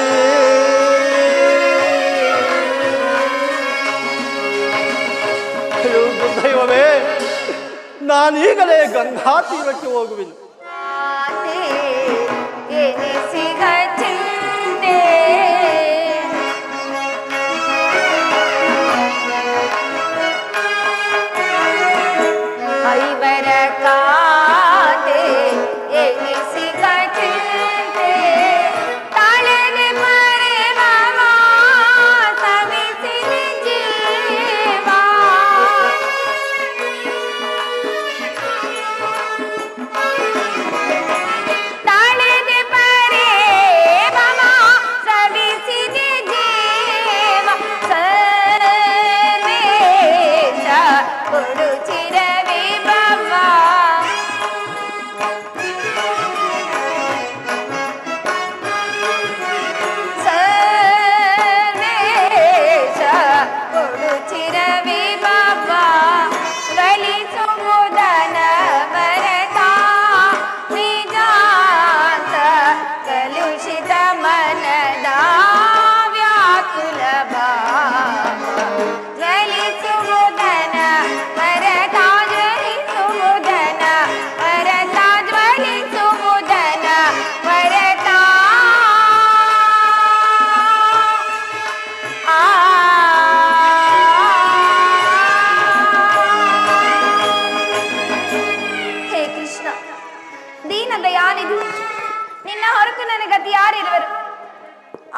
ದೈವವೇ, ನಾನೀಗಲೇ ಗಂಗಾ ತೀರಕ್ಕೆ ಹೋಗುವೆನು.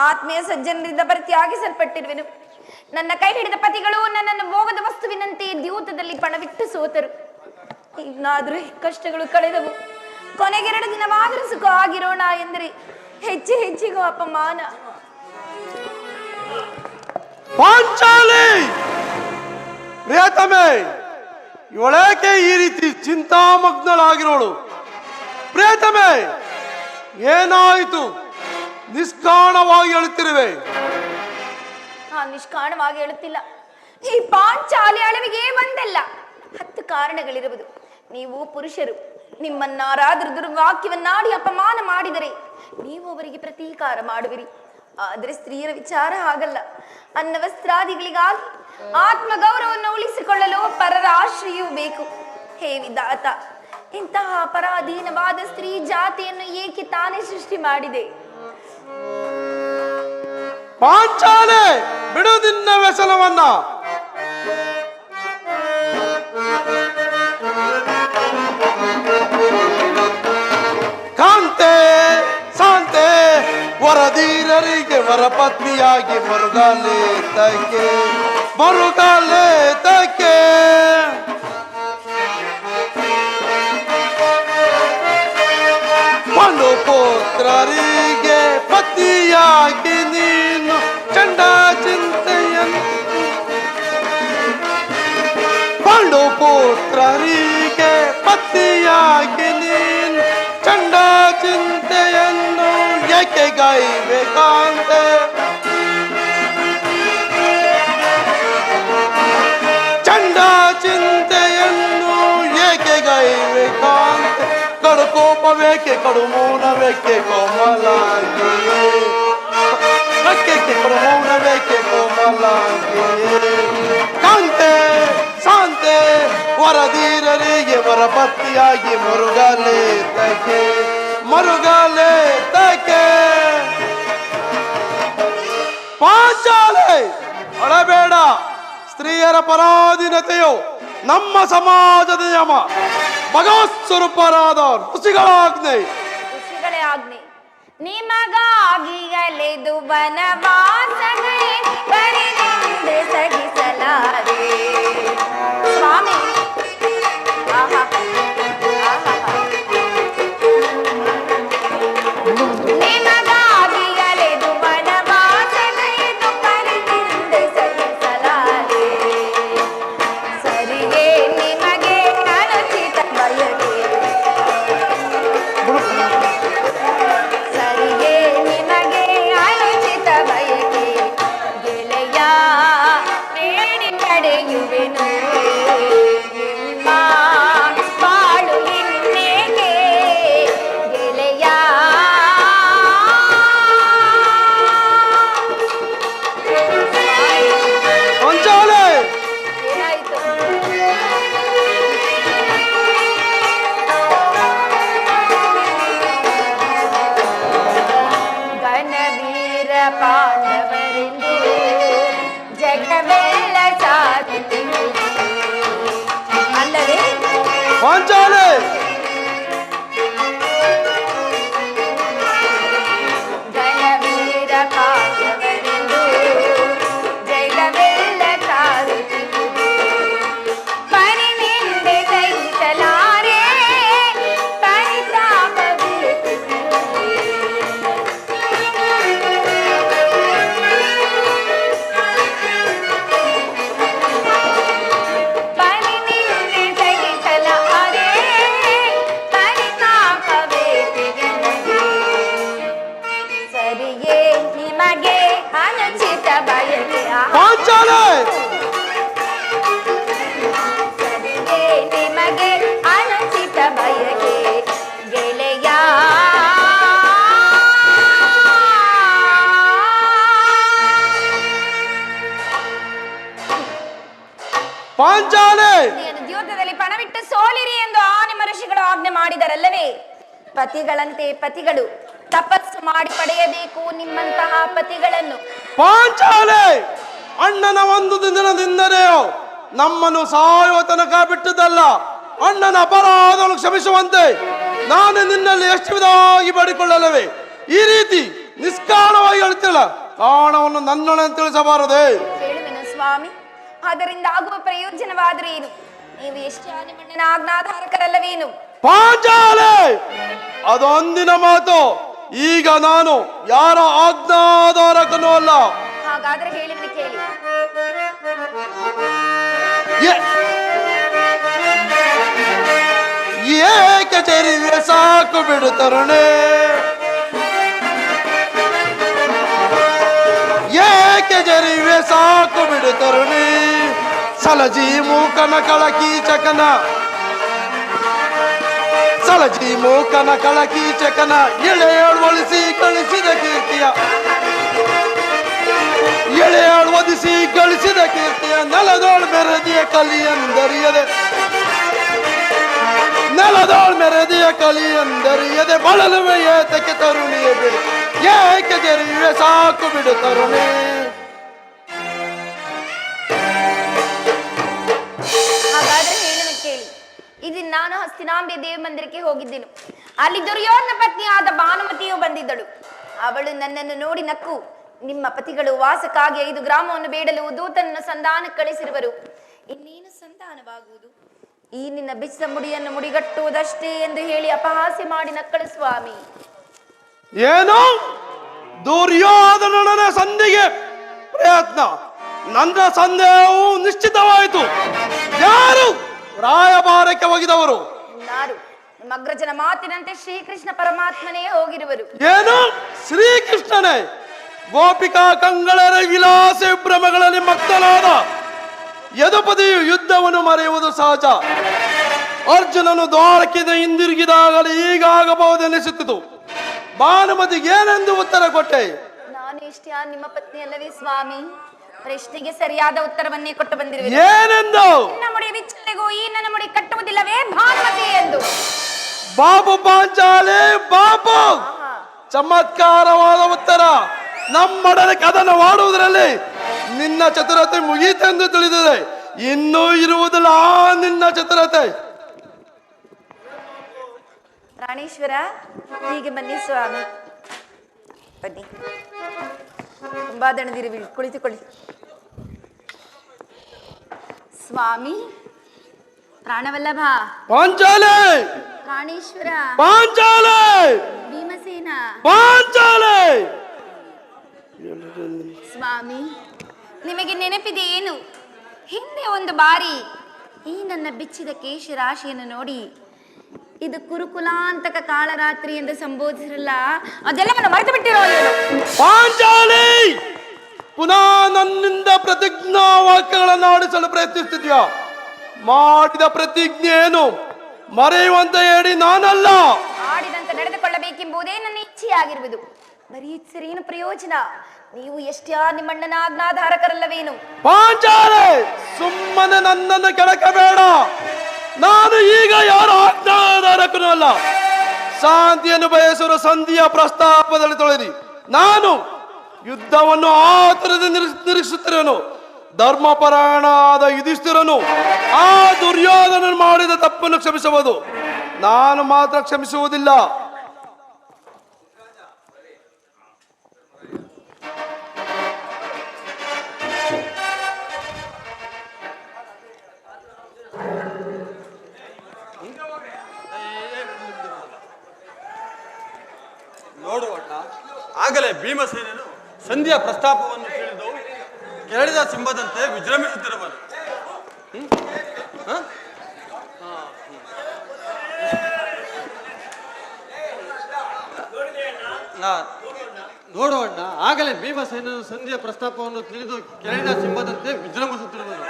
ಆತ್ಮೀಯ ಸಜ್ಜನರಿಂದ ಪರಿತ್ಯಾಗಿಸಲ್ಪಟ್ಟಿರುವೆನು. ನನ್ನ ಕೈ ಹಿಡಿದ ಪತಿಗಳು ನನ್ನನ್ನು ಭೋಗದ ವಸ್ತುವಿನಂತೆ ದ್ಯೂತದಲ್ಲಿ ಪಣವಿಟ್ಟು ಸೋತರು. ಇನ್ನಾದರೂ ಕಷ್ಟಗಳು ಕಳೆದವು. ಕೊನೆಗೆರಡು ದಿನವಾದರೂ ಸುಖ ಆಗಿರೋಣ ಎಂದರೆ ಹೆಚ್ಚು ಹೆಚ್ಚಿಗೂ ಅಪಮಾನ. ಪಾಂಚಾಲಿ, ಪ್ರಿಯತಮೆ, ಇವಳೇಕೆ ಈ ರೀತಿ ಚಿಂತಾಮಗ್ನಳಾಗಿರೋಳು? ಪ್ರಿಯತಮೆ, ಏನಾಯಿತು? ನಿಷ್ಕಾರಣವಾಗಿ ಹೇಳುತ್ತಿರುವೆ. ನಿಷ್ಕಾರಣವಾಗಿ ಹೇಳುತ್ತಿಲ್ಲ. ಈ ಪಾಂಚಾಲಿ ಅಳವಿಗೆ ಒಂದಲ್ಲ 10 ಕಾರಣಗಳಿರುವುದು. ನೀವು ಪುರುಷರು ನಿಮ್ಮನ್ನಾರಾದರೂ ದುರ್ವಾಕ್ಯವನ್ನಾಡಿ ಅಪಮಾನ ಮಾಡಿದರೆ ನೀವು ಅವರಿಗೆ ಪ್ರತೀಕಾರ ಮಾಡುವಿರಿ. ಆದ್ರೆ ಸ್ತ್ರೀಯರ ವಿಚಾರ ಹಾಗಲ್ಲ. ಅನ್ನ ವಸ್ತ್ರಾದಿಗಳಿಗಾಗಿ ಆತ್ಮಗೌರವವನ್ನು ಉಳಿಸಿಕೊಳ್ಳಲು ಪರರ ಆಶ್ರಯವೂ ಬೇಕು. ಹೇ ವಿಧಾತ, ಇಂತಹ ಪರಾಧೀನವಾದ ಸ್ತ್ರೀ ಜಾತಿಯನ್ನು ಏಕೆ ತಾನೇ ಸೃಷ್ಟಿ ಮಾಡಿದೆ? ಪಾಂಚಾಲೆ, ಬಿಡು ನಿನ್ನ ವ್ಯಸನವನ್ನ. ಕಾಂತೆ ಶಾಂತೆ, ವರದೀರರಿಗೆ ವರಪತ್ನಿಯಾಗಿ ಮರುಗಾಲೆ ತಕ್ಕೆ, ಮರುಗಾಲೆ ತಕ್ಕೆ. ಪಂಡು ಪುತ್ರರಿಗೆ ಪತಿಯಾಗಿ ನೀನು ಚಂಡ ಚಿಂತೆಯನ್ನು, ಪಂಡು ಪುತ್ರರಿಗೆ ಪತಿಯಾಗಿ ನೀನು ಚಂಡ ಚಿಂತೆಯನ್ನು ಏಕೆ ಗೈಬೇಕಾಂತೆ? ಚಂಡ ಚಿಂತೆಯನ್ನು ಏಕೆ ಗೈಬೇಕಾಂತೆ? ಕಡು ಕೋಪವೇಕೆ, ಕಡು ಮೌನವೇಕೆ ಕೋಮಲಾಗಿಯೇ, ಕಡು ಮೌನವೇಕೆ ಕೋಮಲಾಗಿಯೇ. ಕಾಂತೆ ಶಾಂತೆ, ವರದೀರರಿಗೆ ವರಪತಿಯಾಗಿ ಮರುಗಾಲೆ ತಕ್ಕೆ, ಮರುಗಾಲೆ ತಕ್ಕೆ. ಪಾಂಚಾಲೆ, ಅಳಬೇಡ. ಸ್ತ್ರೀಯರ ಪರಾಧೀನತೆಯು ನಮ್ಮ ಸಮಾಜದ ನಿಯಮ. ಭಗವತ್ ಸ್ವರೂಪರಾದ ಋಷಿಗಳ ಆಜ್ಞೆ. ಋಷಿಗಳೇ ಆಜ್ಞೆ. ನಿಮಗಾಗಿ ಅಲೆದು ವನವಾಸಗಳೇ ಬರೆದೆಂದು ಸಹಿಸಲಾರೆ. ಸ್ವಾಮಿ, ಆಹಾ ಆಹಾ. ನಿಮಗಾಗಿ ಅಲೆದು ವನವಾಸಗಳೆದು ಬರೆದೆಂದು ಸಹಿಸಲಾರೆ. ಸರಿಯೇ ನಿಮಗೆ ಅನುಚಿತ ಬಯಕೆ, ಸರಿಯೇ ನಿಮಗೆ ಅನುಚಿತ ಬಯಕೆ. ಗೆಳೆಯ ಬೇಡಿ ನಡೆಯುವೆನು ನಿಮ್ಮ ಬಾಳು ಇನ್ನೇಕೆ ಗೆಳೆಯ. ಪಾಂಚಾಲೆ, ಏನಾಯ್ತು? ಘನವೀರ ಪಾಂಡವರೆಂದು ಜಗವೆಲ್ಲ ಸಾಧಿಸಿದೆ ಅಲ್ಲವೇ? ಪಾಂಚಾಲೆ, ಘನವೀರ ಪಾಂಡವರೆಂದು ಜಗವೆಲ್ಲ ಸಾಧಿಸಿದೆ. ಪರಿನಿಂದೆ ಸಹಿಸಲಾರೆ ಪರಿತಾಪವಿದೆ. ಪರಿನಿಂದೆ ಸಹಿಸಲಾರೆ ಪರಿತಾಪವಿದೆ. ಸರಿಯೇ ನಿಮಗೆ ಅನುಚಿತ ಬಯಕೆ. ಪಾಂಚಾಲೆ, ಸರಿಯೇ ನಿಮಗೆ ಅನುಚಿತ ಬಯಕೆ ಗೆಳೆಯ. ಪಾಂಚಾಲೆ, ನೀನು ದ್ಯೂತದಲ್ಲಿ ಪಣವಿಟ್ಟು ಸೋಲಿರಿ ಎಂದು ಆ ನಿಮ್ಮ ಋಷಿಗಳು ಆಜ್ಞೆ ಮಾಡಿದರಲ್ಲವೇ? ಪತಿಗಳಂತೆ ಪತಿಗಳು ತಪಸ್ಸು ಮಾಡಿ ಪಡೆಯಬೇಕು ನಿಮ್ಮಂತಹ ಪತಿಗಳನ್ನು. ಪಾಂಚಾಲೆ, ಅಣ್ಣನ ಒಂದು ದಿನದಿಂದಲೇ ನಮ್ಮನ್ನು ಸಾಯುವ ತನಕ ಬಿಟ್ಟದಲ್ಲ. ಅಣ್ಣನ ಅಪರಾಧವನ್ನು ಕ್ಷಮಿಸುವಂತೆ ನಾನು ನಿನ್ನಲ್ಲಿ ಎಷ್ಟು ವಿಧವಾಗಿ ಬೇಡಿಕೊಳ್ಳಲವೇ? ಈ ರೀತಿ ನಿಷ್ಕಾರಣವಾಗಿ ಹೇಳ್ತಿಲ್ಲ, ಕಾರಣವನ್ನು ನನ್ನೊಳಗೆ ತಿಳಿಸಬಾರದೆ. ಹೇಳುವೆನು ಸ್ವಾಮಿ, ಅದರಿಂದ ಆಗುವ ಪ್ರಯೋಜನವಾದರೆ ಏನು? ನೀವು ಎಷ್ಟೇ ನಿಮ್ಮಣ್ಣನ ಆಜ್ಞಾಧಾರಕರಲ್ಲವೇನು? ಪಾಂಚಾಲೆ, ಅದೊಂದಿನ ಮಾತು. ಈಗ ನಾನು ಯಾರ ಆಜ್ಞಾಧಾರಕನೂ ಅಲ್ಲ. ಹಾಗಾದ್ರೆ ಹೇಳಿದ್ರೆ ಕೇಳಿ. ಏಕೆ ಚೆರಿವೆ ಸಾಕು ಬಿಡು ತರುಣೆ, ಏಕೆ ಜರಿವೆ ಸಾಕು ಬಿಡು ತರುಣಿ. ಸಲಜಿ ಮೂಕನ ಕಳಕೀಚಕನ, ಸಲಜಿ ಮೂಕನ ಕಳಕೀಚಕನ ಎಳೆಯೊಳಿಸಿ ಕಳಿಸಿದ ಕೀರ್ತಿಯ ಎಳೆಯಾಳು ವಧಿಸಿ ಗಳಿಸಿದ ಕೀರ್ತಿಯ ನೆಲದೋಳ್ ಮೆರೆದಿಯ ಕಲಿಯಂದರಿಯದೆ ನೆಲದೋಳ್ ಮೆರೆದಿಯ ಕಲಿಯಂದರಿಯದೆ ಬಳಲುವೆ ಏತಕ್ಕೆ ತರುಣಿಯ ಬಿಡು ಏಕೆ ಜರಿಯುವೆ ಸಾಕು ಬಿಡು ತರುಣಿ. ಹಾಗಾದ್ರೆ ಹೇಳುವೆ ಕೇಳಿ. ಇದು ನಾನು ಹಸ್ತಿನಾಂಬೆ ದೇವ ಮಂದಿರಕ್ಕೆ ಹೋಗಿದ್ದೆನು. ಅಲ್ಲಿ ದುರ್ಯೋಧನ ಪತ್ನಿಯಾದ ಭಾನುಮತಿಯು ಬಂದಿದ್ದಳು. ಅವಳು ನನ್ನನ್ನು ನೋಡಿ ನಕ್ಕು, ನಿಮ್ಮ ಪತಿಗಳು ವಾಸಕ್ಕಾಗಿ 5 ಗ್ರಾಮವನ್ನು ಬೇಡಲು ದೂತನನ್ನು ಸಂಧಾನ ಕಳಿಸಿರುವರು. ಇನ್ನೇನು ಸಂಧಾನವಾಗುವುದು? ಈ ನಿನ್ನ ಬಿಚ್ಚ ಮುಡಿಯನ್ನು ಮುಡಿಗಟ್ಟುವುದಷ್ಟೇ ಎಂದು ಹೇಳಿ ಅಪಹಾಸ್ಯ ಮಾಡಿ ನಕ್ಕಳು ಸ್ವಾಮಿ. ಏನು ದುರ್ಯೋಧನನ ಸಂಧಿಗೆ ಪ್ರಯತ್ನ? ನನ್ನ ಸಂದೇಹವು ನಿಶ್ಚಿತವಾಯಿತು. ಯಾರು ರಾಯಭಾರಕ್ಕೆ ಹೋಗಿದವರು? ನಾರು ನಮ್ಮ ಅಗ್ರಜನ ಮಾತಿನಂತೆ ಶ್ರೀಕೃಷ್ಣ ಪರಮಾತ್ಮನೇ ಹೋಗಿರುವರು. ಏನು ಶ್ರೀಕೃಷ್ಣನೇ? ಗೋಪಿಕಾ ಕಂಗಳರ ವಿಲಾಸ ವಿಭ್ರಮಗಳಲ್ಲಿ ಮಗ್ನನಾದ ಯದುಪತಿಯು ಯುದ್ಧವನ್ನು ಮರೆಯುವುದು ಸಹಜ. ಅರ್ಜುನನು ದ್ವಾರಕಿಂದ ಹಿಂದಿರುಗಿದಾಗಲೇ ಹೀಗಾಗಬಹುದೆನಿಸುತ್ತಿತು. ಭಾನುಮತಿಗೆ ಏನೆಂದು ಉತ್ತರ ಕೊಟ್ಟೆ? ನಾನು ಇಷ್ಟೇ ನಿಮ್ಮ ಪತ್ನಿ ಅಲ್ಲವೇ ಸ್ವಾಮಿ? ಪ್ರಶ್ನೆಗೆ ಸರಿಯಾದ ಉತ್ತರವನ್ನೇ ಕೊಟ್ಟು ಬಂದಿರುವೆ. ಏನೆಂದು? ನನ್ನ ಮುಡಿ ಬಿಚ್ಚಲೆಗೂ ಈ ನನ್ನ ಮುಡಿ ಕಟ್ಟುವುದಿಲ್ಲವೇ ಭಾನುಮತಿ ಎಂದು. ಬಾಬು ಪಾಂಚಾಲಿ ಬಾಬು, ಚಮತ್ಕಾರವಾದ ಉತ್ತರ. ನಮ್ಮೊಡನೆ ಕದನವಾಡುವುದರಲ್ಲಿ ನಿನ್ನ ಚತುರತೆ ಮುಗೀತೆಂದು ತಿಳಿದಿದೆ. ಇನ್ನೂ ಇರುವುದಿಲ್ಲ ನಿನ್ನ ಚತುರತೆ. ಪ್ರಾಣೇಶ್ವರ, ಹೀಗೆ ಬನ್ನಿ ಸ್ವಾಮಿ, ಬನ್ನಿ. ತುಂಬಾ ದಣದಿರುವಿ, ಕುಳಿತುಕೊಳ್ಳಿ. ಸ್ವಾಮಿ ಪ್ರಾಣವಲ್ಲಭ, ಪಾಂಚಾಲಿ, ಪ್ರಾಣೇಶ್ವರ, ಪಾಂಚಾಲಿ, ಭೀಮಸೇನ, ಪಾಂಚಾಲಿ. ಸ್ವಾಮಿ ನಿಮಗೆ ನೆನಪಿದೆ ಏನು? ಹಿಂದೆ ಒಂದು ಬಾರಿ ಈ ನನ್ನ ಬಿಚ್ಚಿದ ಕೇಶ ರಾಶಿಯನ್ನು ನೋಡಿ ಇದು ಕುರುಕುಲಾಂತಕ ಕಾಳರಾತ್ರಿ ಎಂದು ಸಂಬೋಧಿಸಿರಲ್ಲ, ಅದೆಲ್ಲವನ್ನು ಮರೆತು ಬಿಟ್ಟಿರೋ ಏನು? ಪಾಂಚಾಲಿ, ಪುನಃ ನನ್ನಿಂದ ಪ್ರತಿಜ್ಞಾ ವಾಕ್ಯಗಳನ್ನು ಆಡಿಸಲು ಪ್ರಯತ್ನಿಸುತ್ತಿದ್ಯಾ? ಮಾಡಿದ ಪ್ರತಿಜ್ಞೆ ಏನು? ಮರೆಯುವಂತ ಹೇಳಿ ನಾನಲ್ಲ. ಆಡಿದಂತೆ ನಡೆದುಕೊಳ್ಳಬೇಕೆಂಬುದೇ ನನ್ನ ಇಚ್ಛೆಯಾಗಿರುವುದು. ಬರೀ ಸರಿಯೇನು ಪ್ರಯೋಜನ? ನೀವು ಎಷ್ಟೇ ನಿಮ್ಮಣ್ಣನ ಆಜ್ಞಾಧಾರಕರಲ್ಲವೇನು? ಪಾಂಚಾಲಿ, ಸುಮ್ಮನೆ ನನ್ನನ್ನು ಕೆಳಕಬೇಡ. ನಾನು ಈಗ ಯಾರ ಆಜ್ಞಾಧಾರಕನೂ ಅಲ್ಲ. ಶಾಂತಿಯನ್ನು ಬಯಸುವ ಸಂಧಿಯ ಪ್ರಸ್ತಾಪದಲ್ಲಿ ತೊಳೆದಿ ನಾನು ಯುದ್ಧವನ್ನು ಆತುರದಿಂದ ನಿರೀಕ್ಷಿಸುತ್ತಿರುವನು. ಧರ್ಮಪರಾಯಣಾದ ಯುಧಿಷ್ಠಿರನು ಆ ದುರ್ಯೋಧನ ಮಾಡಿದ ತಪ್ಪನ್ನು ಕ್ಷಮಿಸಬಹುದು, ನಾನು ಮಾತ್ರ ಕ್ಷಮಿಸುವುದಿಲ್ಲ. ನೋಡುವಣ್ಣ, ಆಗಲೇ ಭೀಮಸೇನನು ಸಂಧಿಯ ಪ್ರಸ್ತಾಪವನ್ನು ತಿಳಿದು ಕೆರಳಿದ ಸಿಂಹದಂತೆ ವಿಜೃಂಭಿಸುತ್ತಿರುವನು. ನೋಡೋಣ, ಆಗಲೇ ಭೀಮಸೇನನು ಸಂಧಿಯ ಪ್ರಸ್ತಾಪವನ್ನು ತಿಳಿದು ಕೆರಳಿದ ಸಿಂಹದಂತೆ ವಿಜೃಂಭಿಸುತ್ತಿರುವನು.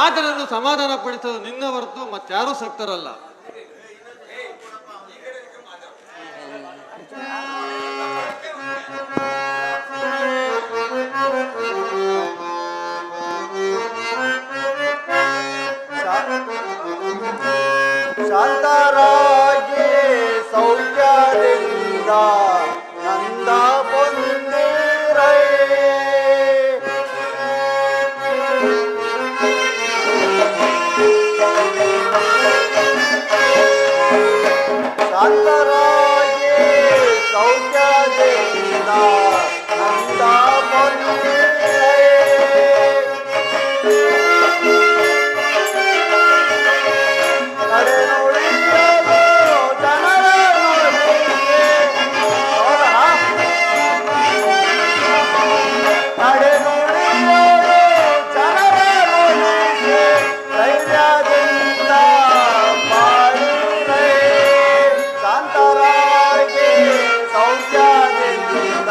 ಆತನನ್ನು ಸಮಾಧಾನ ಪಡಿಸಲು ನಿನ್ನ ಹೊರತು ಮತ್ತಾರೂ ಶಕ್ತರಲ್ಲ. ಶಾಂತರಾಗಿ ಸೌಖ್ಯದಿಂದ ನಂದ ಬಂದಿರೈ. ಶಾಂತರಾಗಿ ಸೌಖ್ಯದಿಂದ ನಂದ ಬಂದಿರೈ. ಶಾಂತರಾಗಿ ಸೌಖ್ಯದಿಂದ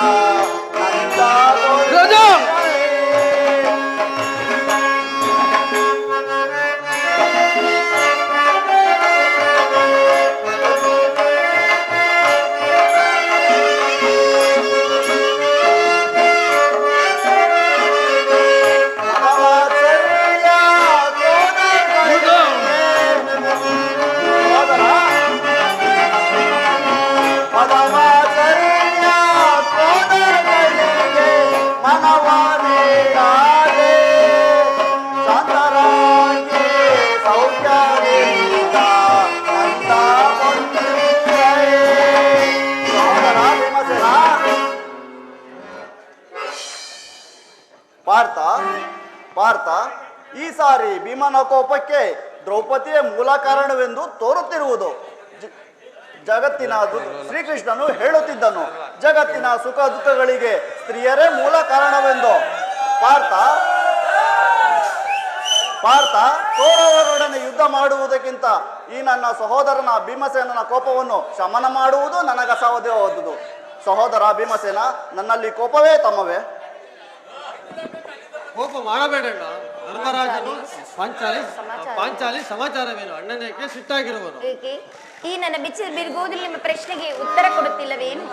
ಪಾರ್ಥ, ಈ ಸಾರಿ ಭೀಮನ ಕೋಪಕ್ಕೆ ದ್ರೌಪದಿಯೇ ಮೂಲ ಕಾರಣವೆಂದು ತೋರುತ್ತಿರುವುದು. ಜಗತ್ತಿನ ಶ್ರೀಕೃಷ್ಣನು ಹೇಳುತ್ತಿದ್ದನು, ಜಗತ್ತಿನ ಸುಖ ದುಃಖಗಳಿಗೆ ಸ್ತ್ರೀಯರೇ ಮೂಲ ಕಾರಣವೆಂದು. ಪಾರ್ಥ, ಕೌರವರೊಡನೆ ಯುದ್ಧ ಮಾಡುವುದಕ್ಕಿಂತ ಈ ನನ್ನ ಸಹೋದರನ ಭೀಮಸೇನನ ಕೋಪವನ್ನು ಶಮನ ಮಾಡುವುದು ನನಗಸಾಧ್ಯವಾದುದು. ಸಹೋದರ ಭೀಮಸೇನ, ನನ್ನಲ್ಲಿ ಕೋಪವೇ ತಮ್ಮವೇ? ಕೋಪ ಮಾಡಬೇಡಣ್ಣ. ಧರ್ಮರಾಜನು ಪಾಂಚಾಲಿ ಸಮಾಚಾರವೇನು? ಅಣ್ಣನೇಕೆ ಸಿಟ್ಟಾಗಿರುವನು? ಏಕೆ ಈ ನನ್ನ ಬಿಚ್ಚ ಬಿರುಗೋದಿಲ್ಲ ಎಂಬ ಪ್ರಶ್ನೆಗೆ ಉತ್ತರ ಕೊಡುತ್ತಿಲ್ಲವೇನು?